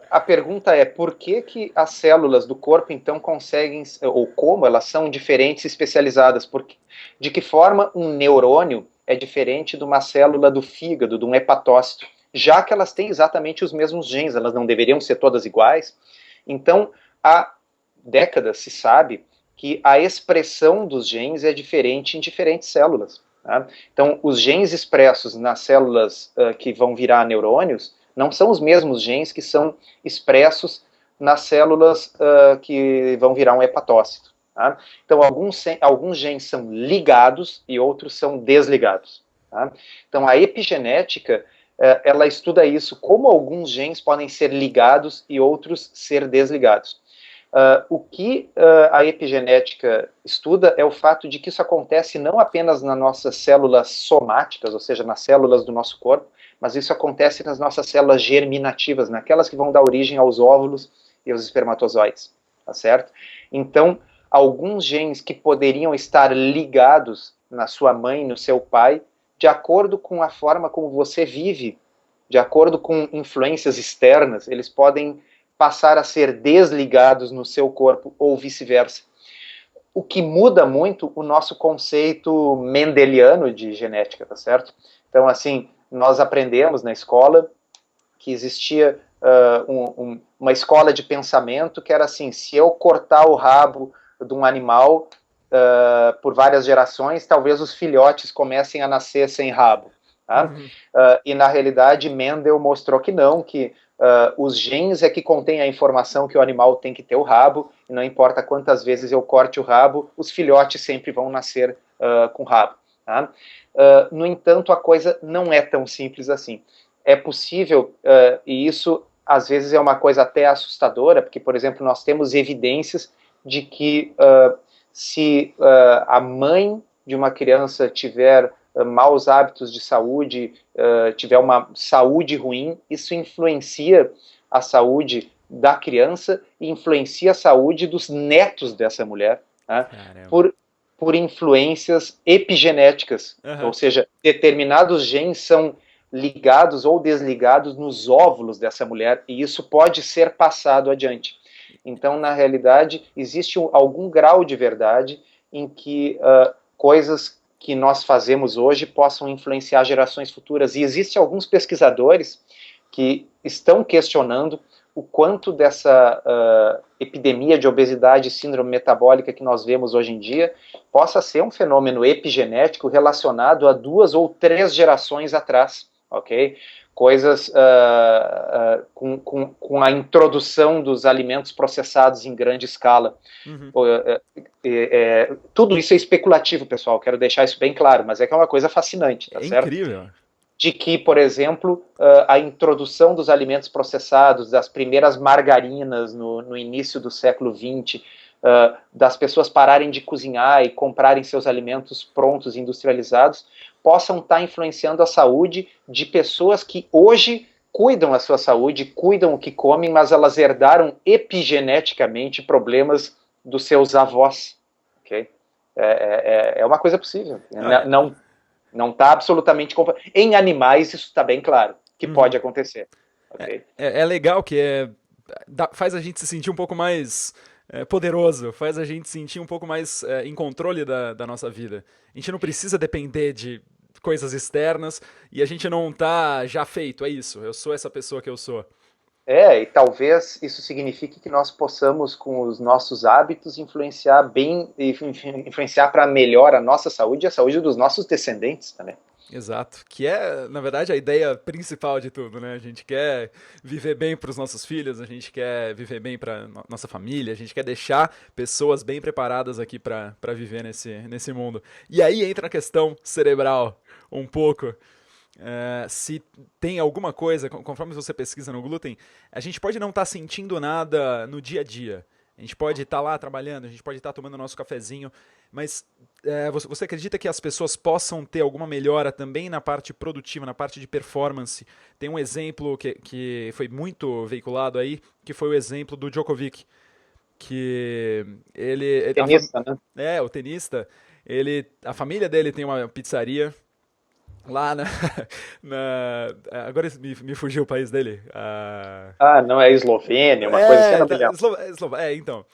B: A pergunta é por que que as células do corpo então conseguem, ou como elas são diferentes e especializadas? De que forma um neurônio é diferente de uma célula do fígado, de um hepatócito? Já que elas têm exatamente os mesmos genes, elas não deveriam ser todas iguais? Então, há décadas se sabe que a expressão dos genes é diferente em diferentes células. Tá? Então, os genes expressos nas células que vão virar neurônios não são os mesmos genes que são expressos nas células que vão virar um hepatócito. Tá? Então, alguns genes são ligados e outros são desligados. Tá? Então, a epigenética ela estuda isso, como alguns genes podem ser ligados e outros ser desligados. O que a epigenética estuda é o fato de que isso acontece não apenas nas nossas células somáticas, ou seja, nas células do nosso corpo, mas isso acontece nas nossas células germinativas, naquelas que vão dar origem aos óvulos e aos espermatozoides, tá certo? Então, alguns genes que poderiam estar ligados na sua mãe, no seu pai, de acordo com a forma como você vive, de acordo com influências externas, eles podem passar a ser desligados no seu corpo ou vice-versa. O que muda muito o nosso conceito mendeliano de genética, tá certo? Então, assim, nós aprendemos na escola que existia uma escola de pensamento que era assim, se eu cortar o rabo de um animal por várias gerações, talvez os filhotes comecem a nascer sem rabo. Tá? E na realidade Mendel mostrou que não, que os genes é que contém a informação que o animal tem que ter o rabo, e não importa quantas vezes eu corte o rabo, os filhotes sempre vão nascer com rabo. Tá? No entanto, a coisa não é tão simples assim. É possível, e isso às vezes é uma coisa até assustadora, porque, por exemplo, nós temos evidências de que se a mãe de uma criança tiver maus hábitos de saúde, tiver uma saúde ruim, isso influencia a saúde da criança e influencia a saúde dos netos dessa mulher, né? por influências epigenéticas, ou seja, determinados genes são ligados ou desligados nos óvulos dessa mulher, e isso pode ser passado adiante. Então, na realidade, existe algum grau de verdade em que coisas que nós fazemos hoje possam influenciar gerações futuras. E existem alguns pesquisadores que estão questionando o quanto dessa epidemia de obesidade e síndrome metabólica que nós vemos hoje em dia possa ser um fenômeno epigenético relacionado a 2 ou 3 gerações atrás, ok? Coisas com a introdução dos alimentos processados em grande escala. Tudo isso é especulativo, pessoal, quero deixar isso bem claro, mas é que é uma coisa fascinante, tá certo?
A: Incrível.
B: De que, por exemplo, a introdução dos alimentos processados, das primeiras margarinas no início do século XX, das pessoas pararem de cozinhar e comprarem seus alimentos prontos, industrializados, possam estar influenciando a saúde de pessoas que hoje cuidam a sua saúde, cuidam o que comem, mas elas herdaram epigeneticamente problemas dos seus avós. Okay? É uma coisa possível. Não está absolutamente... Em animais, isso está bem claro, que pode acontecer. Okay?
A: É legal que faz a gente se sentir um pouco mais poderoso, faz a gente sentir um pouco mais em controle da nossa vida. A gente não precisa depender de coisas externas e a gente não tá já feito, é isso, eu sou essa pessoa que eu sou.
B: E talvez isso signifique que nós possamos, com os nossos hábitos, influenciar para melhor a nossa saúde e a saúde dos nossos descendentes também.
A: Exato, que é, na verdade, a ideia principal de tudo, né? A gente quer viver bem para os nossos filhos, a gente quer viver bem para nossa família, a gente quer deixar pessoas bem preparadas aqui para viver nesse mundo. E aí entra a questão cerebral, um pouco. Se tem alguma coisa, conforme você pesquisa no glúten, a gente pode não estar sentindo nada no dia a dia. A gente pode estar lá trabalhando, a gente pode estar tomando nosso cafezinho, mas você acredita que as pessoas possam ter alguma melhora também na parte produtiva, na parte de performance? Tem um exemplo que foi muito veiculado aí, que foi o exemplo do Djokovic, que ele...
B: Tenista, né?
A: O tenista, A família dele tem uma pizzaria lá agora me fugiu o país dele.
B: Ah, não é Eslovênia, uma coisa assim, eu não me lembro.
A: Então.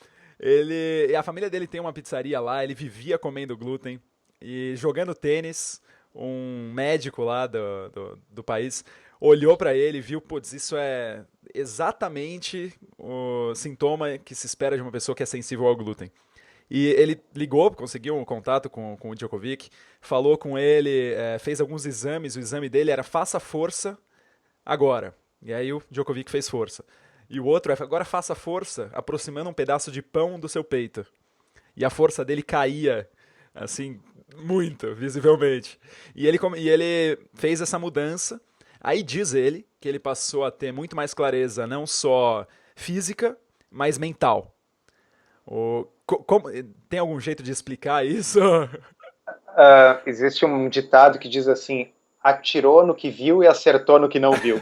A: A família dele tem uma pizzaria lá, ele vivia comendo glúten e jogando tênis. Um médico lá do país olhou pra ele e viu, putz, isso é exatamente o sintoma que se espera de uma pessoa que é sensível ao glúten. E ele ligou, conseguiu um contato com o Djokovic, falou com ele, fez alguns exames, o exame dele era faça força agora. E aí o Djokovic fez força. E o outro agora faça força aproximando um pedaço de pão do seu peito. E a força dele caía, assim, muito, visivelmente. E ele fez essa mudança. Aí diz ele que ele passou a ter muito mais clareza, não só física, mas mental. Tem algum jeito de explicar isso?
B: Existe um ditado que diz assim: atirou no que viu e acertou no que não viu.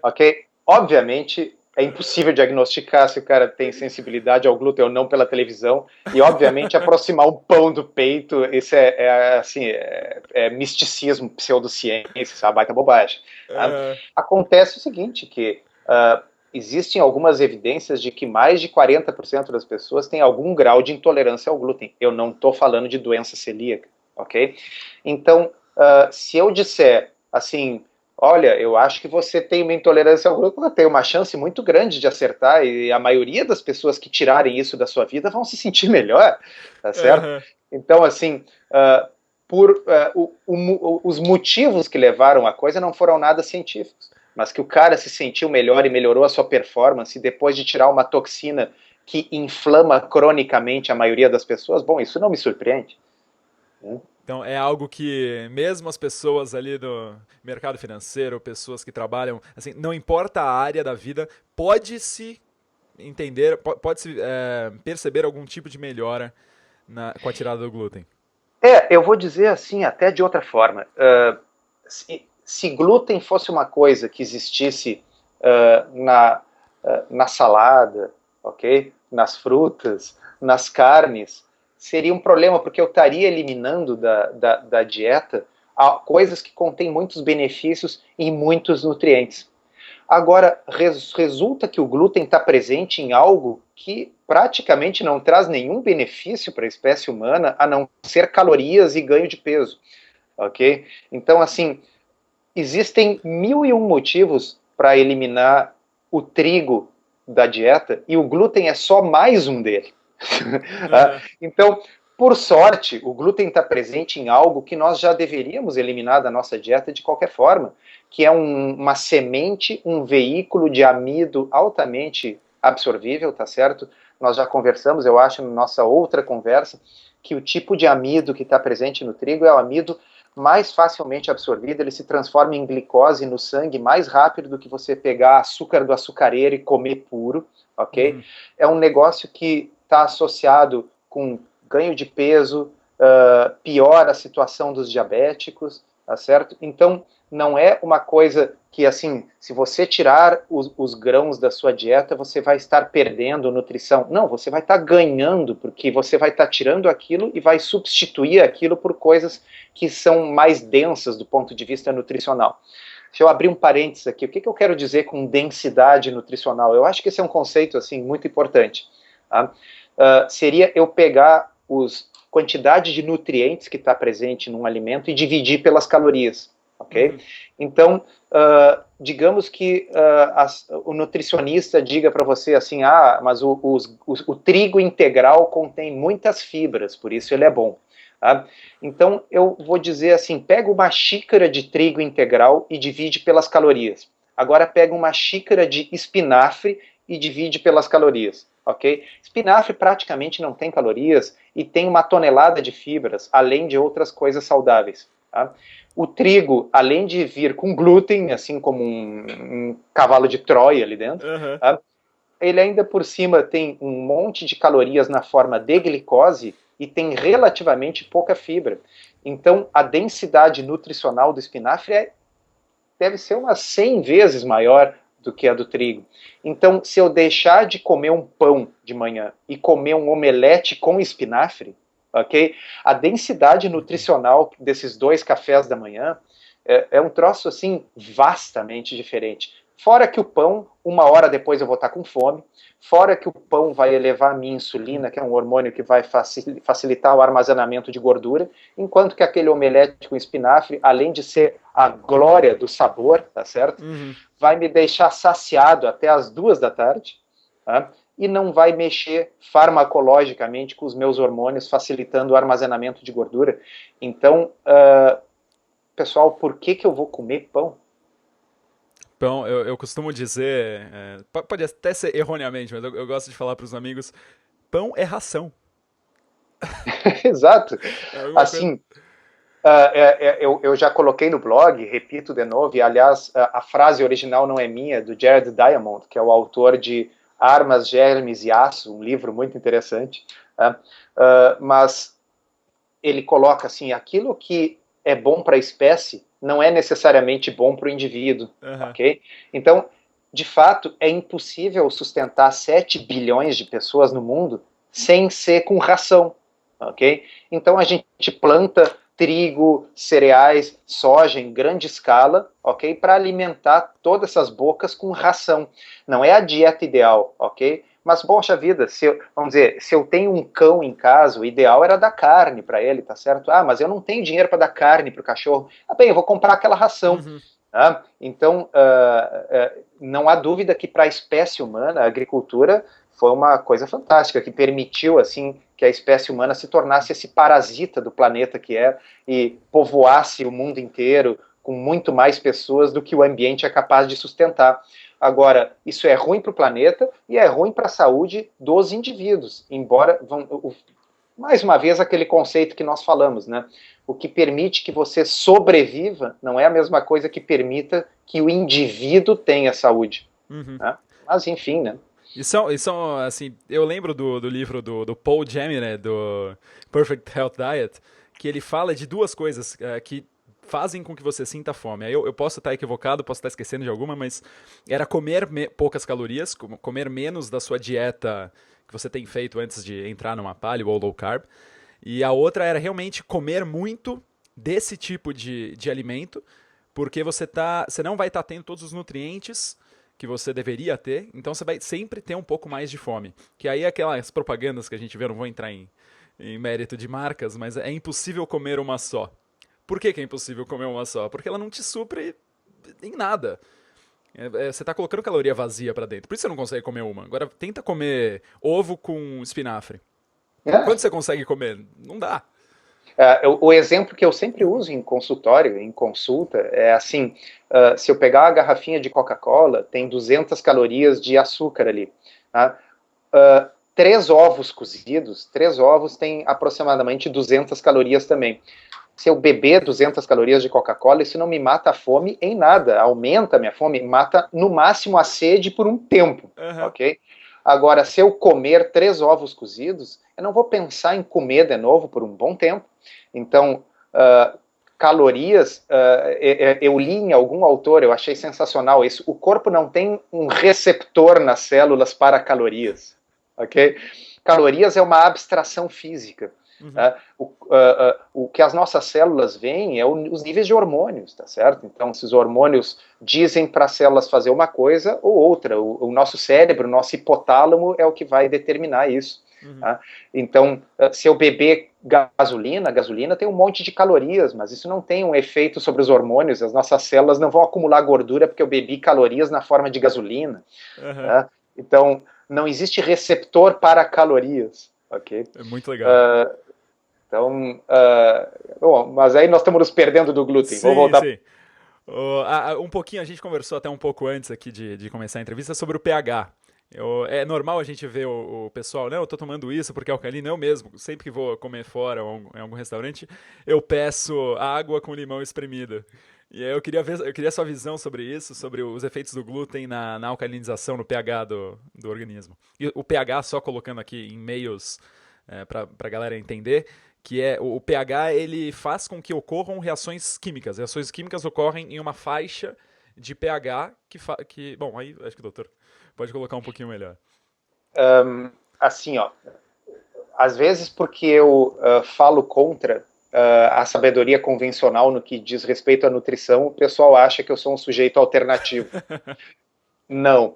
B: Ok? Obviamente, é impossível diagnosticar se o cara tem sensibilidade ao glúten ou não pela televisão. E, obviamente, aproximar o pão do peito, isso é misticismo, pseudociência, isso é uma baita bobagem. Tá? Acontece o seguinte, que existem algumas evidências de que mais de 40% das pessoas têm algum grau de intolerância ao glúten. Eu não estou falando de doença celíaca, ok? Então, se eu disser assim, olha, eu acho que você tem uma intolerância ao glúten, eu tenho uma chance muito grande de acertar, e a maioria das pessoas que tirarem isso da sua vida vão se sentir melhor, tá certo? Então, assim, os motivos que levaram a coisa não foram nada científicos, mas que o cara se sentiu melhor e melhorou a sua performance depois de tirar uma toxina que inflama cronicamente a maioria das pessoas, bom, isso não me surpreende.
A: Então é algo que mesmo as pessoas ali do mercado financeiro, pessoas que trabalham, assim, não importa a área da vida, pode-se entender, pode-se perceber algum tipo de melhora com a tirada do glúten.
B: Eu vou dizer assim, até de outra forma. Se glúten fosse uma coisa que existisse na salada, ok? Nas frutas, nas carnes, seria um problema, porque eu estaria eliminando da dieta coisas que contêm muitos benefícios e muitos nutrientes. Agora, resulta que o glúten está presente em algo que praticamente não traz nenhum benefício para a espécie humana, a não ser calorias e ganho de peso, ok? Então, assim, existem 1001 motivos para eliminar o trigo da dieta e o glúten é só mais um dele. Então, por sorte, o glúten está presente em algo que nós já deveríamos eliminar da nossa dieta de qualquer forma, que é uma semente, um veículo de amido altamente absorvível, tá certo? Nós já conversamos, eu acho, na nossa outra conversa, que o tipo de amido que está presente no trigo é o amido mais facilmente absorvido, ele se transforma em glicose no sangue mais rápido do que você pegar açúcar do açucareiro e comer puro, ok? É um negócio que está associado com ganho de peso, piora a situação dos diabéticos, tá certo? Então, não é uma coisa que, assim, se você tirar os grãos da sua dieta, você vai estar perdendo nutrição. Não, você vai estar ganhando, porque você vai estar tirando aquilo e vai substituir aquilo por coisas que são mais densas do ponto de vista nutricional. Se eu abrir um parênteses aqui, o que eu quero dizer com densidade nutricional? Eu acho que esse é um conceito, assim, muito importante. Tá? Seria eu pegar quantidade de nutrientes que está presente num alimento e dividir pelas calorias, ok? Então, digamos que o nutricionista diga para você assim, mas o trigo integral contém muitas fibras, por isso ele é bom. Tá? Então, eu vou dizer assim, pega uma xícara de trigo integral e divide pelas calorias. Agora pega uma xícara de espinafre e divide pelas calorias. Ok? Espinafre praticamente não tem calorias e tem 1 tonelada de fibras, além de outras coisas saudáveis. Tá? O trigo, além de vir com glúten, assim como um cavalo de Troia ali dentro, tá? Ele ainda por cima tem um monte de calorias na forma de glicose e tem relativamente pouca fibra. Então, a densidade nutricional do espinafre deve ser umas 100 vezes maior do que a do trigo. Então, se eu deixar de comer um pão de manhã e comer um omelete com espinafre, ok? A densidade nutricional desses 2 cafés da manhã é um troço, assim, vastamente diferente. Fora que o pão, 1 hora depois eu vou estar com fome, fora que o pão vai elevar a minha insulina, que é um hormônio que vai facilitar o armazenamento de gordura, enquanto que aquele omelete com espinafre, além de ser a glória do sabor, tá certo?
A: Uhum.
B: Vai me deixar saciado até as 2 da tarde, tá? E não vai mexer farmacologicamente com os meus hormônios, facilitando o armazenamento de gordura. Então, pessoal, por que eu vou comer pão?
A: Pão, eu costumo dizer, pode até ser erroneamente, mas eu gosto de falar para os amigos, pão é ração.
B: Exato.
A: É alguma coisa.
B: Assim, eu já coloquei no blog, repito de novo, e aliás, a frase original não é minha, é do Jared Diamond, que é o autor de Armas, Germes e Aço, um livro muito interessante, mas ele coloca assim, aquilo que é bom para a espécie não é necessariamente bom para o indivíduo,
A: Uhum.
B: ok? Então, de fato, é impossível sustentar 7 bilhões de pessoas no mundo sem ser com ração, ok? Então a gente planta trigo, cereais, soja em grande escala, ok? Para alimentar todas essas bocas com ração. Não é a dieta ideal, ok? Mas, poxa vida, vamos dizer, se eu tenho um cão em casa, o ideal era dar carne para ele, tá certo? Ah, mas eu não tenho dinheiro para dar carne para o cachorro. Ah, bem, eu vou comprar aquela ração.
A: Uhum.
B: Tá? Então, não há dúvida que para a espécie humana, a agricultura foi uma coisa fantástica, que permitiu, assim, que a espécie humana se tornasse esse parasita do planeta que é e povoasse o mundo inteiro com muito mais pessoas do que o ambiente é capaz de sustentar. Agora, isso é ruim para o planeta e é ruim para a saúde dos indivíduos, embora, mais uma vez, aquele conceito que nós falamos, né? O que permite que você sobreviva não é a mesma coisa que permita que o indivíduo tenha saúde.
A: Uhum.
B: Né? Mas, enfim, né?
A: Assim, eu lembro do livro do Paul Jamy, né, do Perfect Health Diet, que ele fala de duas coisas que fazem com que você sinta fome. Aí eu posso estar equivocado, posso estar esquecendo de alguma, mas era comer poucas calorias, comer menos da sua dieta que você tem feito antes de entrar numa paleo ou low carb. E a outra era realmente comer muito desse tipo de alimento, porque você não vai estar tendo todos os nutrientes que você deveria ter, então você vai sempre ter um pouco mais de fome. Que aí aquelas propagandas que a gente vê, não vou entrar em mérito de marcas, mas é impossível comer uma só. Por que é impossível comer uma só? Porque ela não te supre em nada. Você está colocando caloria vazia para dentro. Por isso você não consegue comer uma. Agora tenta comer ovo com espinafre. Quanto
B: É.
A: você consegue comer? Não dá.
B: O exemplo que eu sempre uso em consultório, em consulta, é assim, se eu pegar a garrafinha de Coca-Cola, tem 200 calorias de açúcar ali. Tá? 3 ovos cozidos, 3 ovos têm aproximadamente 200 calorias também. Se eu beber 200 calorias de Coca-Cola, isso não me mata a fome em nada, aumenta a minha fome, mata no máximo a sede por um tempo,
A: Uhum.
B: ok? Agora, se eu comer 3 ovos cozidos, eu não vou pensar em comer de novo por um bom tempo. Então, calorias, eu li em algum autor, eu achei sensacional isso, o corpo não tem um receptor nas células para calorias, ok? Calorias é uma abstração física.
A: Uhum.
B: O que as nossas células veem é os níveis de hormônios, tá certo? Então, esses hormônios dizem para as células fazer uma coisa ou outra. O nosso cérebro, o nosso hipotálamo é o que vai determinar isso.
A: Uhum.
B: Tá? Então, se eu beber gasolina, a gasolina tem um monte de calorias, mas isso não tem um efeito sobre os hormônios. As nossas células não vão acumular gordura porque eu bebi calorias na forma de gasolina.
A: Uhum.
B: Tá? Então, não existe receptor para calorias. Ok?
A: É muito legal.
B: Então, bom, mas aí nós estamos nos perdendo do glúten. Vou
A: Sim,
B: voltar.
A: sim. Um pouquinho, a gente conversou até um pouco antes aqui de começar a entrevista sobre o pH. É normal a gente ver o pessoal, não, eu tô tomando isso porque é alcalino. Eu mesmo, sempre que vou comer fora ou em algum restaurante, eu peço água com limão espremido. E aí eu queria sua visão sobre isso, sobre os efeitos do glúten na alcalinização, no pH do organismo. E o pH, só colocando aqui em meios pra galera entender, que é o pH, ele faz com que ocorram reações químicas. Reações químicas ocorrem em uma faixa de pH que bom, aí acho que o doutor pode colocar um pouquinho melhor.
B: Assim, ó, Às vezes porque eu falo contra a sabedoria convencional no que diz respeito à nutrição, o pessoal acha que eu sou um sujeito alternativo. Não,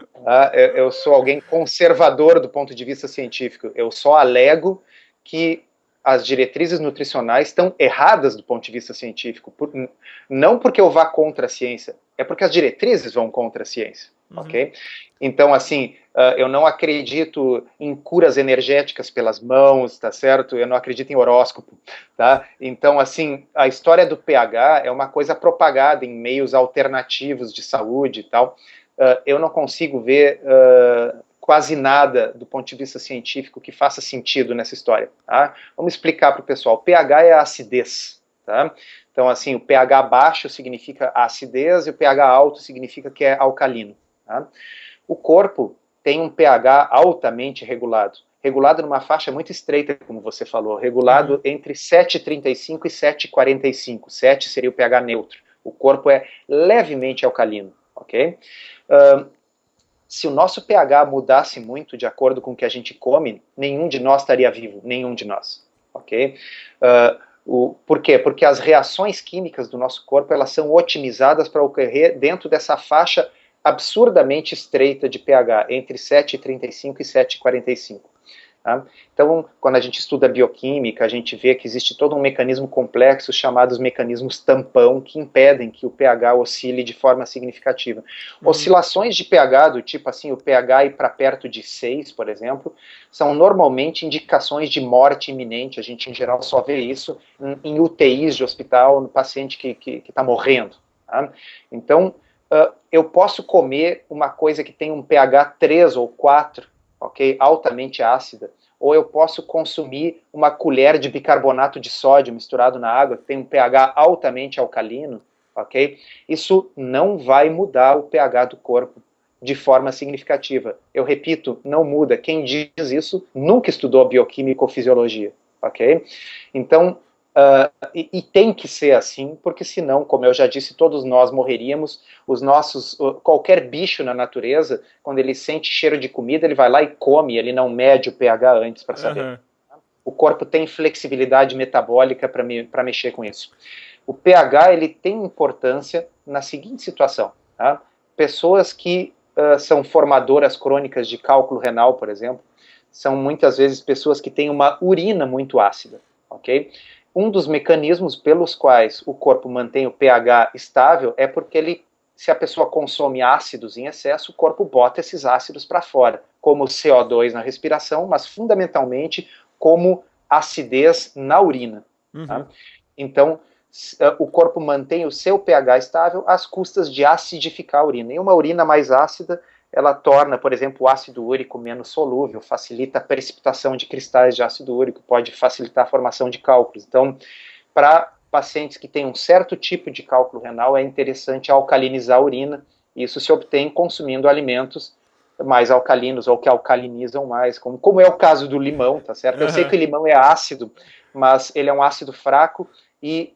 B: eu sou alguém conservador do ponto de vista científico. Eu só alego que as diretrizes nutricionais estão erradas do ponto de vista científico. Não porque eu vá contra a ciência, é porque as diretrizes vão contra a ciência. Ok? Então, assim, eu não acredito em curas energéticas pelas mãos, tá certo? Eu não acredito em horóscopo, tá? Então, assim, a história do pH é uma coisa propagada em meios alternativos de saúde e tal. Eu não consigo ver quase nada do ponto de vista científico que faça sentido nessa história, tá? Vamos explicar para o pessoal. pH é a acidez, tá? Então, assim, o pH baixo significa acidez e o pH alto significa que é alcalino. Tá? O corpo tem um pH altamente regulado, regulado numa faixa muito estreita, como você falou, regulado entre 7,35 e 7,45. 7 seria o pH neutro. O corpo é levemente alcalino, ok? Se o nosso pH mudasse muito de acordo com o que a gente come, nenhum de nós estaria vivo, nenhum de nós, ok? Por quê? Porque as reações químicas do nosso corpo, elas são otimizadas para ocorrer dentro dessa faixa absurdamente estreita de pH, entre 7,35 e 7,45. Tá? Então, quando a gente estuda bioquímica, a gente vê que existe todo um mecanismo complexo chamado mecanismos tampão, que impedem que o pH oscile de forma significativa. Oscilações de pH do tipo assim, o pH ir para perto de 6, por exemplo, são normalmente indicações de morte iminente. A gente, em geral, só vê isso em UTIs de hospital, no paciente que está morrendo. Tá? Então, eu posso comer uma coisa que tem um pH 3 ou 4, ok, altamente ácida, ou eu posso consumir uma colher de bicarbonato de sódio misturado na água, que tem um pH altamente alcalino, ok? Isso não vai mudar o pH do corpo de forma significativa. Eu repito, não muda. Quem diz isso nunca estudou bioquímica ou fisiologia, ok? Então, e tem que ser assim, porque senão, como eu já disse, todos nós morreríamos. Qualquer bicho na natureza, quando ele sente cheiro de comida, ele vai lá e come, ele não mede o pH antes para saber. O corpo tem flexibilidade metabólica para mexer com isso. O pH ele tem importância na seguinte situação. Tá? Pessoas que são formadoras crônicas de cálculo renal, por exemplo, são muitas vezes pessoas que têm uma urina muito ácida, ok? Um dos mecanismos pelos quais o corpo mantém o pH estável é porque se a pessoa consome ácidos em excesso, o corpo bota esses ácidos para fora, como CO2 na respiração, mas fundamentalmente como acidez na urina. Tá? Então, o corpo mantém o seu pH estável às custas de acidificar a urina. E uma urina mais ácida, ela torna, por exemplo, o ácido úrico menos solúvel, facilita a precipitação de cristais de ácido úrico, pode facilitar a formação de cálculos. Então, para pacientes que têm um certo tipo de cálculo renal, é interessante alcalinizar a urina. Isso se obtém consumindo alimentos mais alcalinos ou que alcalinizam mais, como é o caso do limão, tá certo? Eu sei que o limão é ácido, mas ele é um ácido fraco e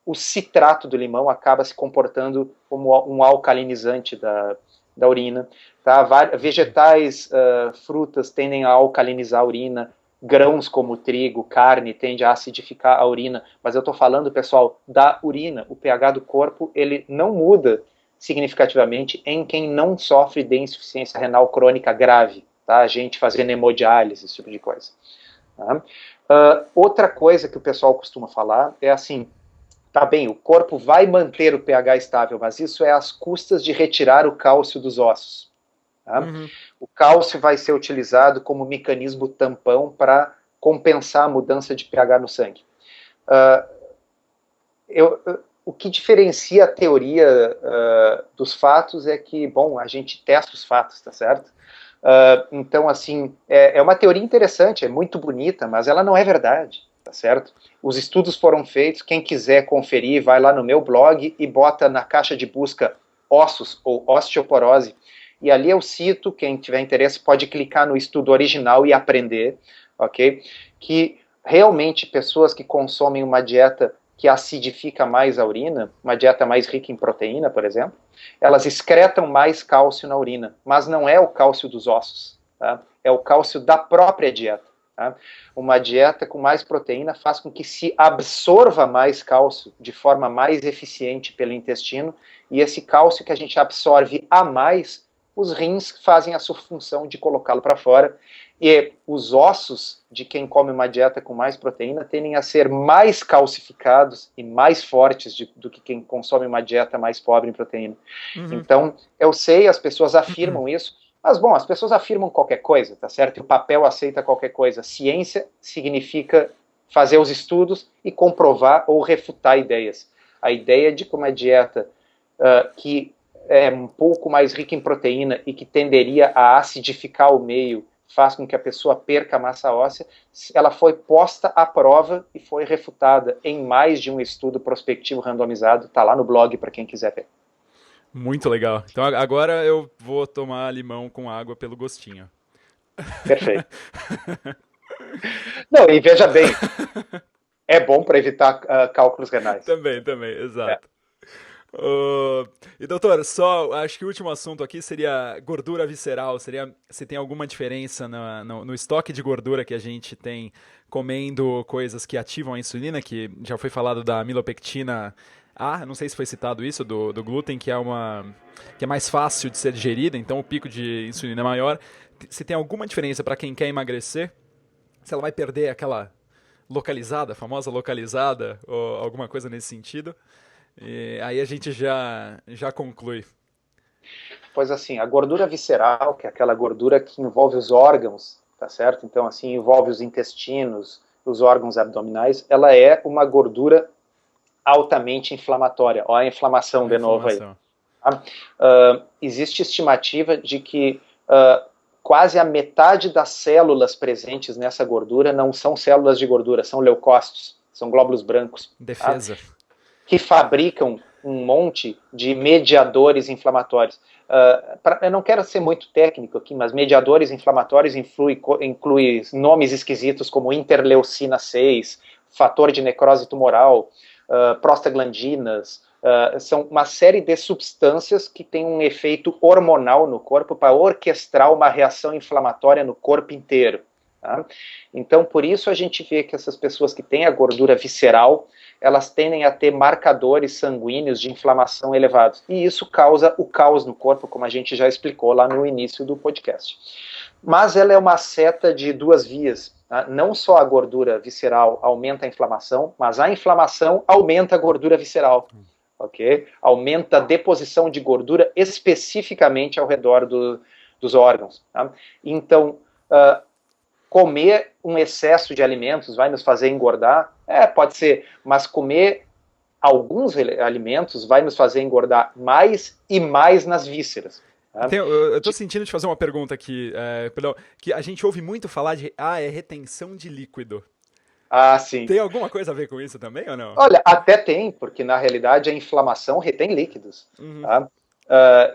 B: o citrato do limão acaba se comportando como um alcalinizante da urina. Tá? Vegetais, frutas tendem a alcalinizar a urina, grãos como trigo, carne, tende a acidificar a urina, mas eu estou falando, pessoal, da urina. O pH do corpo, ele não muda significativamente em quem não sofre de insuficiência renal crônica grave, tá? A gente fazendo hemodiálise, esse tipo de coisa. Tá? Outra coisa que o pessoal costuma falar é assim, tá bem, o corpo vai manter o pH estável, mas isso é às custas de retirar o cálcio dos ossos. Tá? O cálcio vai ser utilizado como mecanismo tampão para compensar a mudança de pH no sangue. O que diferencia a teoria dos fatos é que, bom, a gente testa os fatos, tá certo? Então, assim, é uma teoria interessante, é muito bonita, mas ela não é verdade, tá certo? Os estudos foram feitos, quem quiser conferir, vai lá no meu blog e bota na caixa de busca ossos ou osteoporose, e ali eu cito, quem tiver interesse pode clicar no estudo original e aprender, ok? Que realmente pessoas que consomem uma dieta que acidifica mais a urina, uma dieta mais rica em proteína, por exemplo, elas excretam mais cálcio na urina, mas não é o cálcio dos ossos, tá? É o cálcio da própria dieta. Tá? Uma dieta com mais proteína faz com que se absorva mais cálcio de forma mais eficiente pelo intestino, e esse cálcio que a gente absorve a mais, os rins fazem a sua função de colocá-lo para fora, e os ossos de quem come uma dieta com mais proteína tendem a ser mais calcificados e mais fortes do que quem consome uma dieta mais pobre em proteína. Então, eu sei, as pessoas afirmam isso, mas, bom, as pessoas afirmam qualquer coisa, tá certo? E o papel aceita qualquer coisa. Ciência significa fazer os estudos e comprovar ou refutar ideias. A ideia de que uma dieta que é um pouco mais rica em proteína e que tenderia a acidificar o meio faz com que a pessoa perca massa óssea, ela foi posta à prova e foi refutada em mais de um estudo prospectivo randomizado. Está lá no blog para quem quiser ver.
A: Muito legal. Então agora eu vou tomar limão com água pelo gostinho.
B: Perfeito. Não, e veja bem, é bom para evitar cálculos renais.
A: Também, exato. E doutor, só acho que o último assunto aqui seria gordura visceral. Seria se tem alguma diferença no estoque de gordura que a gente tem comendo coisas que ativam a insulina, que já foi falado da amilopectina A, não sei se foi citado isso, do glúten, que é mais fácil de ser digerida, então o pico de insulina é maior. Se tem alguma diferença para quem quer emagrecer, se ela vai perder aquela localizada, famosa localizada, ou alguma coisa nesse sentido. E aí a gente já conclui.
B: Pois assim, a gordura visceral, que é aquela gordura que envolve os órgãos, tá certo? Então, assim, envolve os intestinos, os órgãos abdominais, ela é uma gordura altamente inflamatória. Olha a inflamação de novo aí. Existe estimativa de que quase a metade das células presentes nessa gordura não são células de gordura, são leucócitos, são glóbulos brancos.
A: Defesa.
B: Tá? Que fabricam um monte de mediadores inflamatórios. Eu não quero ser muito técnico aqui, mas mediadores inflamatórios inclui nomes esquisitos como interleucina 6, fator de necrose tumoral, prostaglandinas, são uma série de substâncias que têm um efeito hormonal no corpo para orquestrar uma reação inflamatória no corpo inteiro. Tá? Então, por isso a gente vê que essas pessoas que têm a gordura visceral, elas tendem a ter marcadores sanguíneos de inflamação elevados. E isso causa o caos no corpo, como a gente já explicou lá no início do podcast. Mas ela é uma seta de duas vias. Tá? Não só a gordura visceral aumenta a inflamação, mas a inflamação aumenta a gordura visceral. Okay? Aumenta a deposição de gordura especificamente ao redor dos órgãos. Tá? Então, comer um excesso de alimentos vai nos fazer engordar? Pode ser, mas comer alguns alimentos vai nos fazer engordar mais e mais nas vísceras. Tá?
A: Eu tô sentindo te fazer uma pergunta aqui, que a gente ouve muito falar de é retenção de líquido.
B: Sim.
A: Tem alguma coisa a ver com isso também ou não?
B: Olha, até tem, porque na realidade a inflamação retém líquidos. Tá?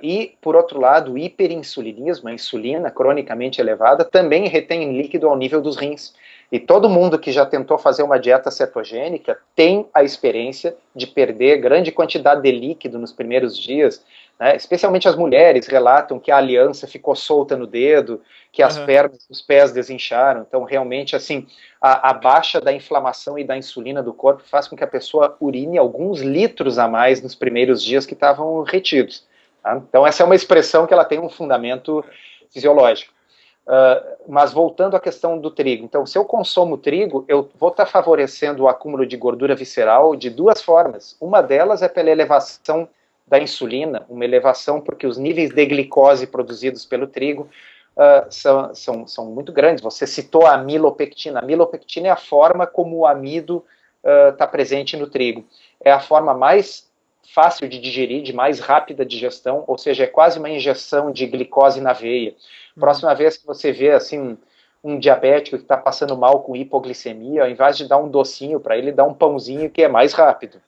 B: E, por outro lado, o hiperinsulinismo, a insulina cronicamente elevada, também retém líquido ao nível dos rins. E todo mundo que já tentou fazer uma dieta cetogênica tem a experiência de perder grande quantidade de líquido nos primeiros dias, né? Especialmente as mulheres relatam que a aliança ficou solta no dedo, que as pernas e os pés desincharam. Então, realmente, assim, a baixa da inflamação e da insulina do corpo faz com que a pessoa urine alguns litros a mais nos primeiros dias que estavam retidos. Tá? Então, essa é uma expressão que ela tem um fundamento fisiológico. Mas voltando à questão do trigo, então se eu consumo trigo, eu vou estar favorecendo o acúmulo de gordura visceral de duas formas. Uma delas é pela elevação da insulina, uma elevação porque os níveis de glicose produzidos pelo trigo são muito grandes. Você citou a amilopectina. A amilopectina é a forma como o amido está presente no trigo. É a forma mais fácil de digerir, de mais rápida digestão, ou seja, é quase uma injeção de glicose na veia. Próxima vez que você vê assim um diabético que está passando mal com hipoglicemia, ao invés de dar um docinho para ele, dá um pãozinho que é mais rápido.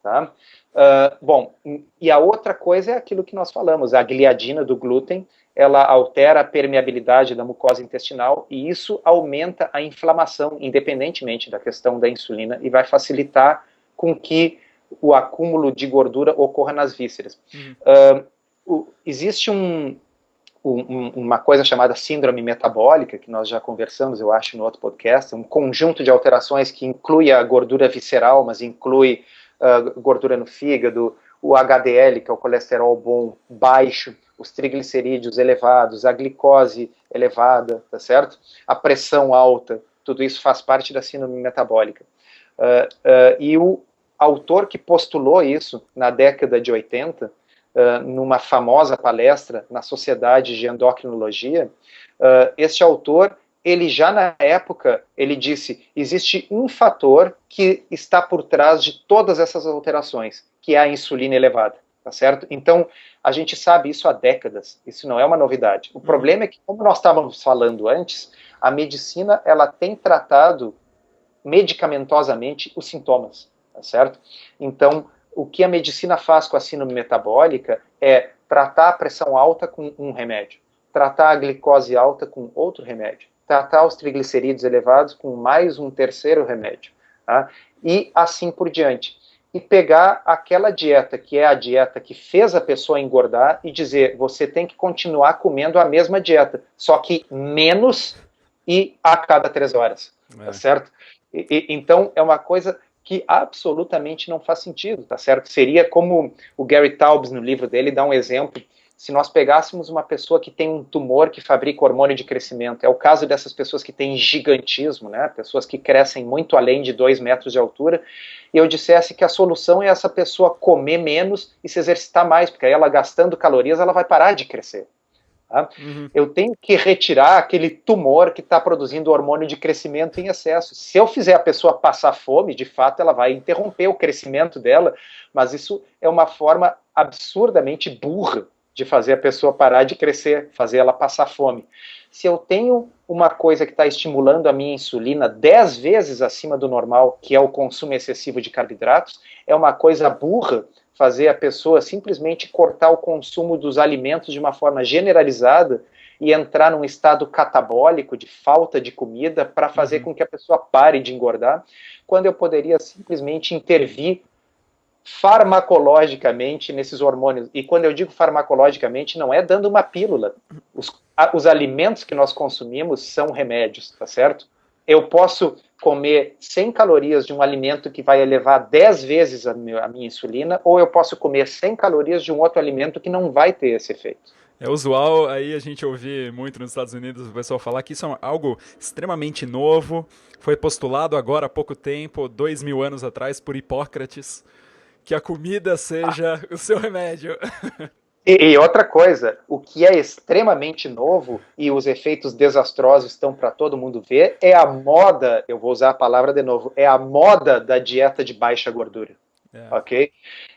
B: Tá? Bom, e a outra coisa é aquilo que nós falamos, a gliadina do glúten, ela altera a permeabilidade da mucosa intestinal e isso aumenta a inflamação, independentemente da questão da insulina, e vai facilitar com que o acúmulo de gordura ocorra nas vísceras. Existe uma coisa chamada síndrome metabólica, que nós já conversamos, eu acho, no outro podcast, um conjunto de alterações que inclui a gordura visceral, mas inclui gordura no fígado, o HDL, que é o colesterol bom, baixo, os triglicerídeos elevados, a glicose elevada, tá certo? A pressão alta, tudo isso faz parte da síndrome metabólica. E o autor que postulou isso na década de 80, numa famosa palestra na Sociedade de Endocrinologia, este autor, ele já na época, ele disse, existe um fator que está por trás de todas essas alterações, que é a insulina elevada, tá certo? Então, a gente sabe isso há décadas, isso não é uma novidade. O problema é que, como nós estávamos falando antes, a medicina, ela tem tratado medicamentosamente os sintomas, tá certo? Então, o que a medicina faz com a síndrome metabólica é tratar a pressão alta com um remédio, tratar a glicose alta com outro remédio, tratar os triglicerídeos elevados com mais um terceiro remédio, tá? E assim por diante. E pegar aquela dieta, que é a dieta que fez a pessoa engordar, e dizer, você tem que continuar comendo a mesma dieta, só que menos e a cada 3 horas, tá certo? Então, é uma coisa que absolutamente não faz sentido, tá certo? Seria como o Gary Taubes, no livro dele, dá um exemplo. Se nós pegássemos uma pessoa que tem um tumor que fabrica hormônio de crescimento, é o caso dessas pessoas que têm gigantismo, né? Pessoas que crescem muito além de 2 metros de altura, e eu dissesse que a solução é essa pessoa comer menos e se exercitar mais, porque aí ela gastando calorias, ela vai parar de crescer. Tá? Eu tenho que retirar aquele tumor que está produzindo hormônio de crescimento em excesso. Se eu fizer a pessoa passar fome, de fato ela vai interromper o crescimento dela, mas isso é uma forma absurdamente burra de fazer a pessoa parar de crescer, fazer ela passar fome. Se eu tenho uma coisa que está estimulando a minha insulina 10 vezes acima do normal, que é o consumo excessivo de carboidratos, é uma coisa burra fazer a pessoa simplesmente cortar o consumo dos alimentos de uma forma generalizada e entrar num estado catabólico de falta de comida para fazer com que a pessoa pare de engordar, quando eu poderia simplesmente intervir farmacologicamente nesses hormônios. E quando eu digo farmacologicamente, não é dando uma pílula. Os alimentos que nós consumimos são remédios, tá certo? Eu posso comer 100 calorias de um alimento que vai elevar 10 vezes a minha insulina, ou eu posso comer 100 calorias de um outro alimento que não vai ter esse efeito.
A: É usual aí a gente ouvir muito nos Estados Unidos o pessoal falar que isso é algo extremamente novo, foi postulado agora há pouco tempo, 2000 anos atrás, por Hipócrates, que a comida seja o seu remédio.
B: E outra coisa, o que é extremamente novo e os efeitos desastrosos estão para todo mundo ver é a moda, eu vou usar a palavra de novo, é a moda da dieta de baixa gordura, ok?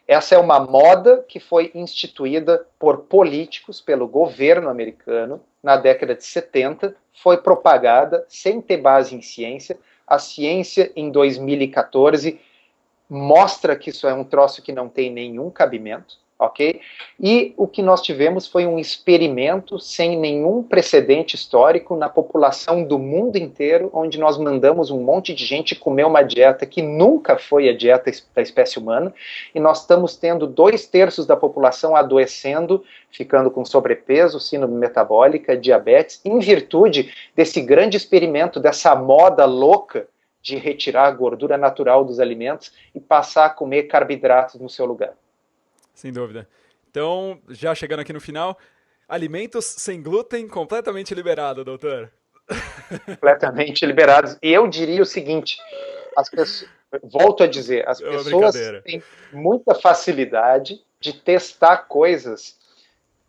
B: Essa é uma moda que foi instituída por políticos, pelo governo americano, na década de 70, foi propagada sem ter base em ciência. A ciência, em 2014, mostra que isso é um troço que não tem nenhum cabimento, ok? E o que nós tivemos foi um experimento sem nenhum precedente histórico na população do mundo inteiro, onde nós mandamos um monte de gente comer uma dieta que nunca foi a dieta da espécie humana, e nós estamos tendo 2/3 da população adoecendo, ficando com sobrepeso, síndrome metabólica, diabetes, em virtude desse grande experimento, dessa moda louca de retirar a gordura natural dos alimentos e passar a comer carboidratos no seu lugar.
A: Sem dúvida. Então, já chegando aqui no final, alimentos sem glúten completamente liberado, doutor.
B: Completamente liberados. E eu diria o seguinte, as pessoas, volto a dizer, as pessoas têm muita facilidade de testar coisas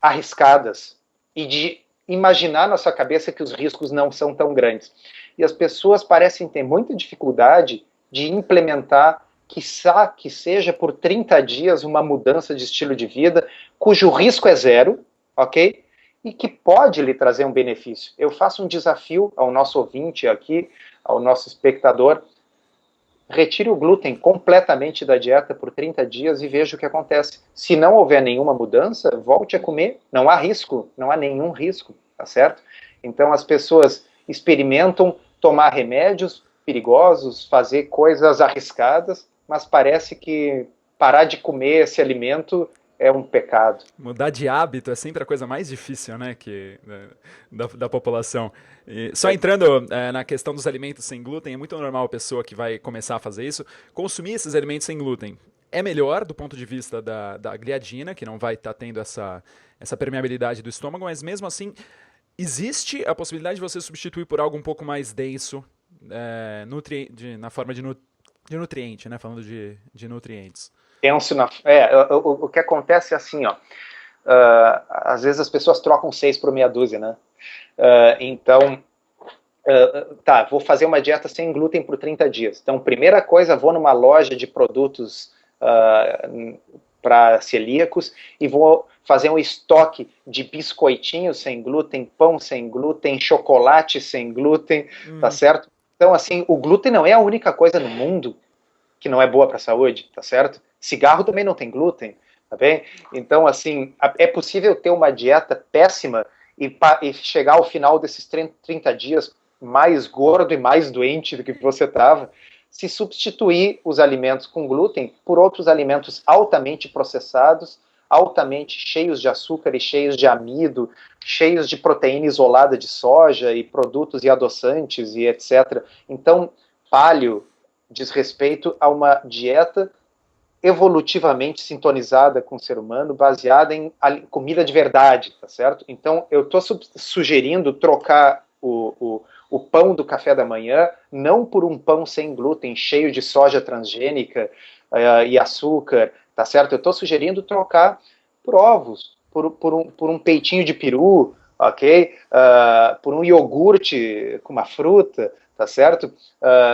B: arriscadas e de imaginar na sua cabeça que os riscos não são tão grandes. E as pessoas parecem ter muita dificuldade de implementar, quiçá que seja por 30 dias, uma mudança de estilo de vida, cujo risco é zero, ok? E que pode lhe trazer um benefício. Eu faço um desafio ao nosso ouvinte aqui, ao nosso espectador, retire o glúten completamente da dieta por 30 dias e veja o que acontece. Se não houver nenhuma mudança, volte a comer, não há risco, não há nenhum risco, tá certo? Então as pessoas experimentam tomar remédios perigosos, fazer coisas arriscadas, mas parece que parar de comer esse alimento é um pecado.
A: Mudar de hábito é sempre a coisa mais difícil, né, da população. E só entrando na questão dos alimentos sem glúten, é muito normal a pessoa que vai começar a fazer isso consumir esses alimentos sem glúten. É melhor do ponto de vista da gliadina, que não vai estar tendo essa permeabilidade do estômago, mas mesmo assim, existe a possibilidade de você substituir por algo um pouco mais denso na forma de nutriente, né, falando de nutrientes.
B: Penso o que acontece é assim, ó. Às vezes as pessoas trocam 6 por meia dúzia, né? Então, tá, vou fazer uma dieta sem glúten por 30 dias. Então, primeira coisa, vou numa loja de produtos para celíacos e vou fazer um estoque de biscoitinhos sem glúten, pão sem glúten, chocolate sem glúten, tá certo? Então, assim, o glúten não é a única coisa no mundo que não é boa para a saúde, tá certo? Cigarro também não tem glúten, tá bem? Então, assim, é possível ter uma dieta péssima e chegar ao final desses 30 dias mais gordo e mais doente do que você estava, se substituir os alimentos com glúten por outros alimentos altamente processados, altamente cheios de açúcar e cheios de amido, cheios de proteína isolada de soja e produtos e adoçantes e etc. Então, paleo diz respeito a uma dieta evolutivamente sintonizada com o ser humano, baseada em comida de verdade, tá certo? Então, eu estou sugerindo trocar o pão do café da manhã não por um pão sem glúten, cheio de soja transgênica e açúcar, tá certo? Eu estou sugerindo trocar por ovos, por um peitinho de peru, ok? Por um iogurte com uma fruta, tá certo?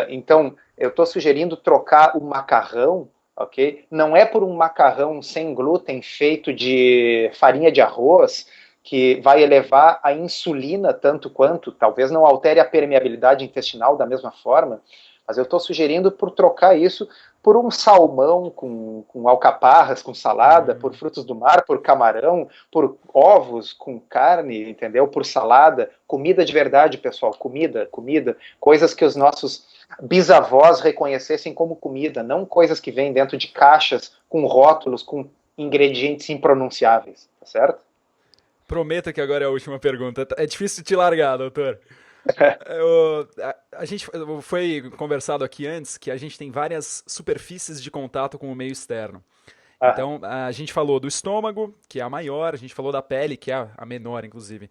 B: Então, eu estou sugerindo trocar o macarrão, ok? Não é por um macarrão sem glúten feito de farinha de arroz que vai elevar a insulina tanto quanto, talvez não altere a permeabilidade intestinal da mesma forma, mas eu estou sugerindo por trocar isso por um salmão com alcaparras, com salada, por frutos do mar, por camarão, por ovos com carne, entendeu? Por salada, comida de verdade, pessoal, comida, coisas que os nossos bisavós reconhecessem como comida, não coisas que vêm dentro de caixas com rótulos, com ingredientes impronunciáveis, tá certo?
A: Prometo que agora é a última pergunta. É difícil te largar, doutor. A gente foi conversado aqui antes que a gente tem várias superfícies de contato com o meio externo. Então, a gente falou do estômago, que é a maior, a gente falou da pele, que é a menor, inclusive.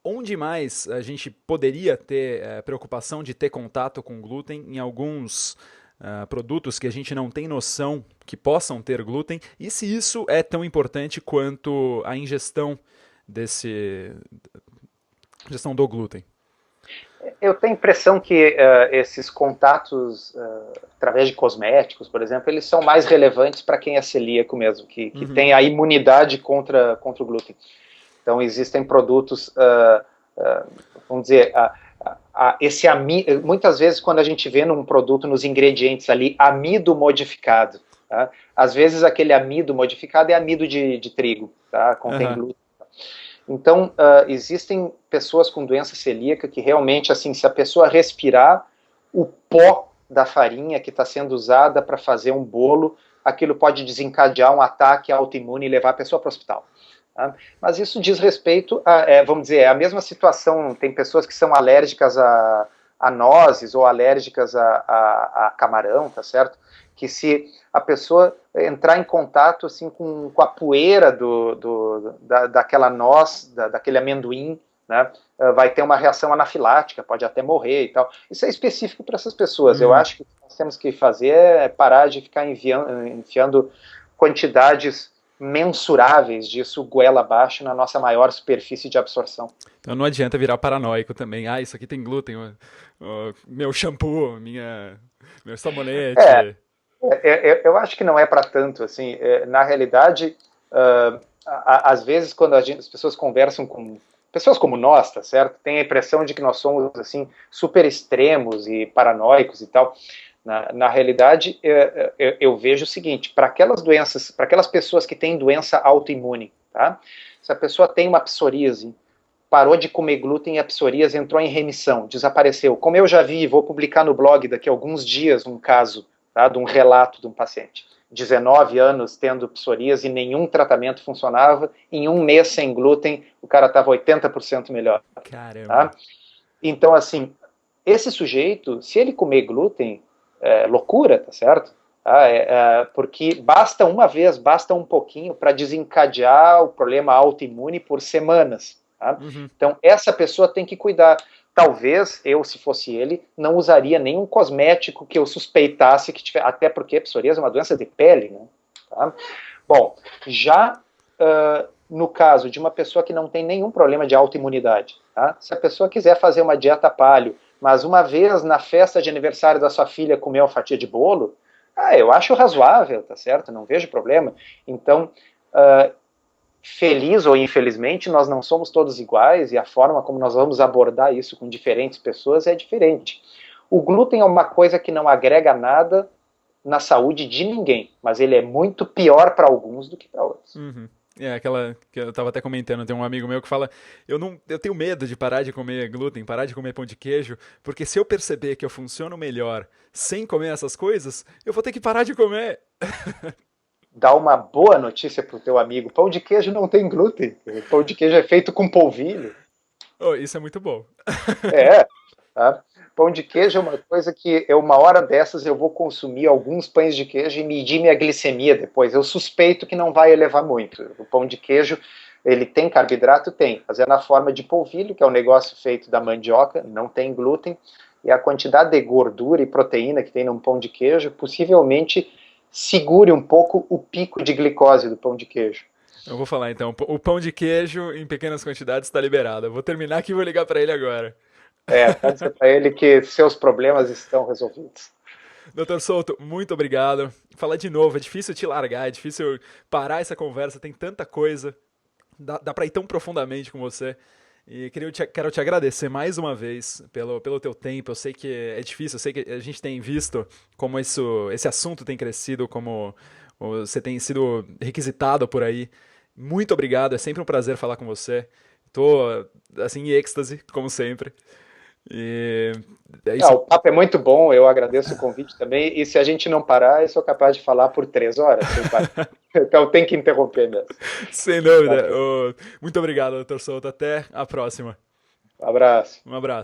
A: Onde mais a gente poderia ter preocupação de ter contato com glúten em alguns produtos que a gente não tem noção que possam ter glúten? E se isso é tão importante quanto a ingestão do glúten?
B: Eu tenho a impressão que esses contatos através de cosméticos, por exemplo, eles são mais relevantes para quem é celíaco mesmo, que tem a imunidade contra o glúten. Então, existem produtos, vamos dizer, muitas vezes quando a gente vê num produto, nos ingredientes ali, amido modificado, tá? Às vezes aquele amido modificado é amido de trigo, tá? Contém glúten. Então, existem pessoas com doença celíaca que realmente, assim, se a pessoa respirar o pó da farinha que está sendo usada para fazer um bolo, aquilo pode desencadear um ataque autoimune e levar a pessoa para o hospital. Tá? Mas isso diz respeito vamos dizer, é a mesma situação, tem pessoas que são alérgicas a nozes ou alérgicas a camarão, tá certo? Que se a pessoa entrar em contato assim, com a poeira daquela noz, daquele amendoim, né, vai ter uma reação anafilática, pode até morrer e tal. Isso é específico para essas pessoas. Eu acho que o que nós temos que fazer é parar de ficar enfiando quantidades mensuráveis disso goela abaixo na nossa maior superfície de absorção.
A: Então não adianta virar paranoico também. Isso aqui tem glúten, meu shampoo, meu sabonete.
B: Eu acho que não é para tanto, assim, na realidade, às vezes quando as pessoas conversam com pessoas como nós, tá certo? Tem a impressão de que nós somos, assim, super extremos e paranoicos e tal. Na realidade, eu vejo o seguinte, para aquelas doenças, para aquelas pessoas que têm doença autoimune, tá? Se a pessoa tem uma psoríase, parou de comer glúten e a psoríase entrou em remissão, desapareceu. Como eu já vi, vou publicar no blog daqui a alguns dias um caso, tá, de um relato de um paciente. 19 anos tendo psoríase e nenhum tratamento funcionava, em um mês sem glúten, o cara estava 80% melhor.
A: Caramba.
B: Tá? Então, assim, esse sujeito, se ele comer glúten, é loucura, tá certo? Porque basta uma vez, basta um pouquinho para desencadear o problema autoimune por semanas. Tá?
A: Uhum.
B: Então, essa pessoa tem que cuidar. Talvez eu, se fosse ele, não usaria nenhum cosmético que eu suspeitasse que tivesse, até porque a psoríase é uma doença de pele, né? Tá? Bom, já no caso de uma pessoa que não tem nenhum problema de autoimunidade, tá? Se a pessoa quiser fazer uma dieta paleo, mas uma vez na festa de aniversário da sua filha comer uma fatia de bolo, eu acho razoável, tá certo? Não vejo problema. Então, feliz ou infelizmente, nós não somos todos iguais e a forma como nós vamos abordar isso com diferentes pessoas é diferente. O glúten é uma coisa que não agrega nada na saúde de ninguém, mas ele é muito pior para alguns do que para outros.
A: Uhum. Aquela que eu tava até comentando, tem um amigo meu que fala, eu tenho medo de parar de comer glúten, parar de comer pão de queijo, porque se eu perceber que eu funciono melhor sem comer essas coisas, eu vou ter que parar de comer.
B: Dá uma boa notícia pro teu amigo, pão de queijo não tem glúten, o pão de queijo é feito com polvilho.
A: Oh, isso é muito bom.
B: Tá? Pão de queijo é uma coisa que uma hora dessas eu vou consumir alguns pães de queijo e medir minha glicemia depois. Eu suspeito que não vai elevar muito. O pão de queijo, ele tem carboidrato? Tem, mas é na forma de polvilho, que é um negócio feito da mandioca, não tem glúten, e a quantidade de gordura e proteína que tem num pão de queijo possivelmente segure um pouco o pico de glicose do pão de queijo.
A: Eu vou falar então, o pão de queijo em pequenas quantidades está liberado. Eu vou terminar aqui e vou ligar para ele agora.
B: Pode dizer para ele que seus problemas estão resolvidos.
A: Doutor Souto, muito obrigado. Falar de novo, é difícil te largar, é difícil parar essa conversa, tem tanta coisa, dá para ir tão profundamente com você. E quero te agradecer mais uma vez pelo teu tempo. Eu sei que é difícil, eu sei que a gente tem visto como esse assunto tem crescido, como você tem sido requisitado por aí. Muito obrigado, é sempre um prazer falar com você. Tô, assim, em êxtase, como sempre. E é isso.
B: O papo é muito bom, eu agradeço o convite também, e se a gente não parar, eu sou capaz de falar por 3 horas. Então tem que interromper mesmo.
A: Sem dúvida. Muito obrigado, doutor Souto. Até a próxima.
B: Um abraço.
A: Um abraço.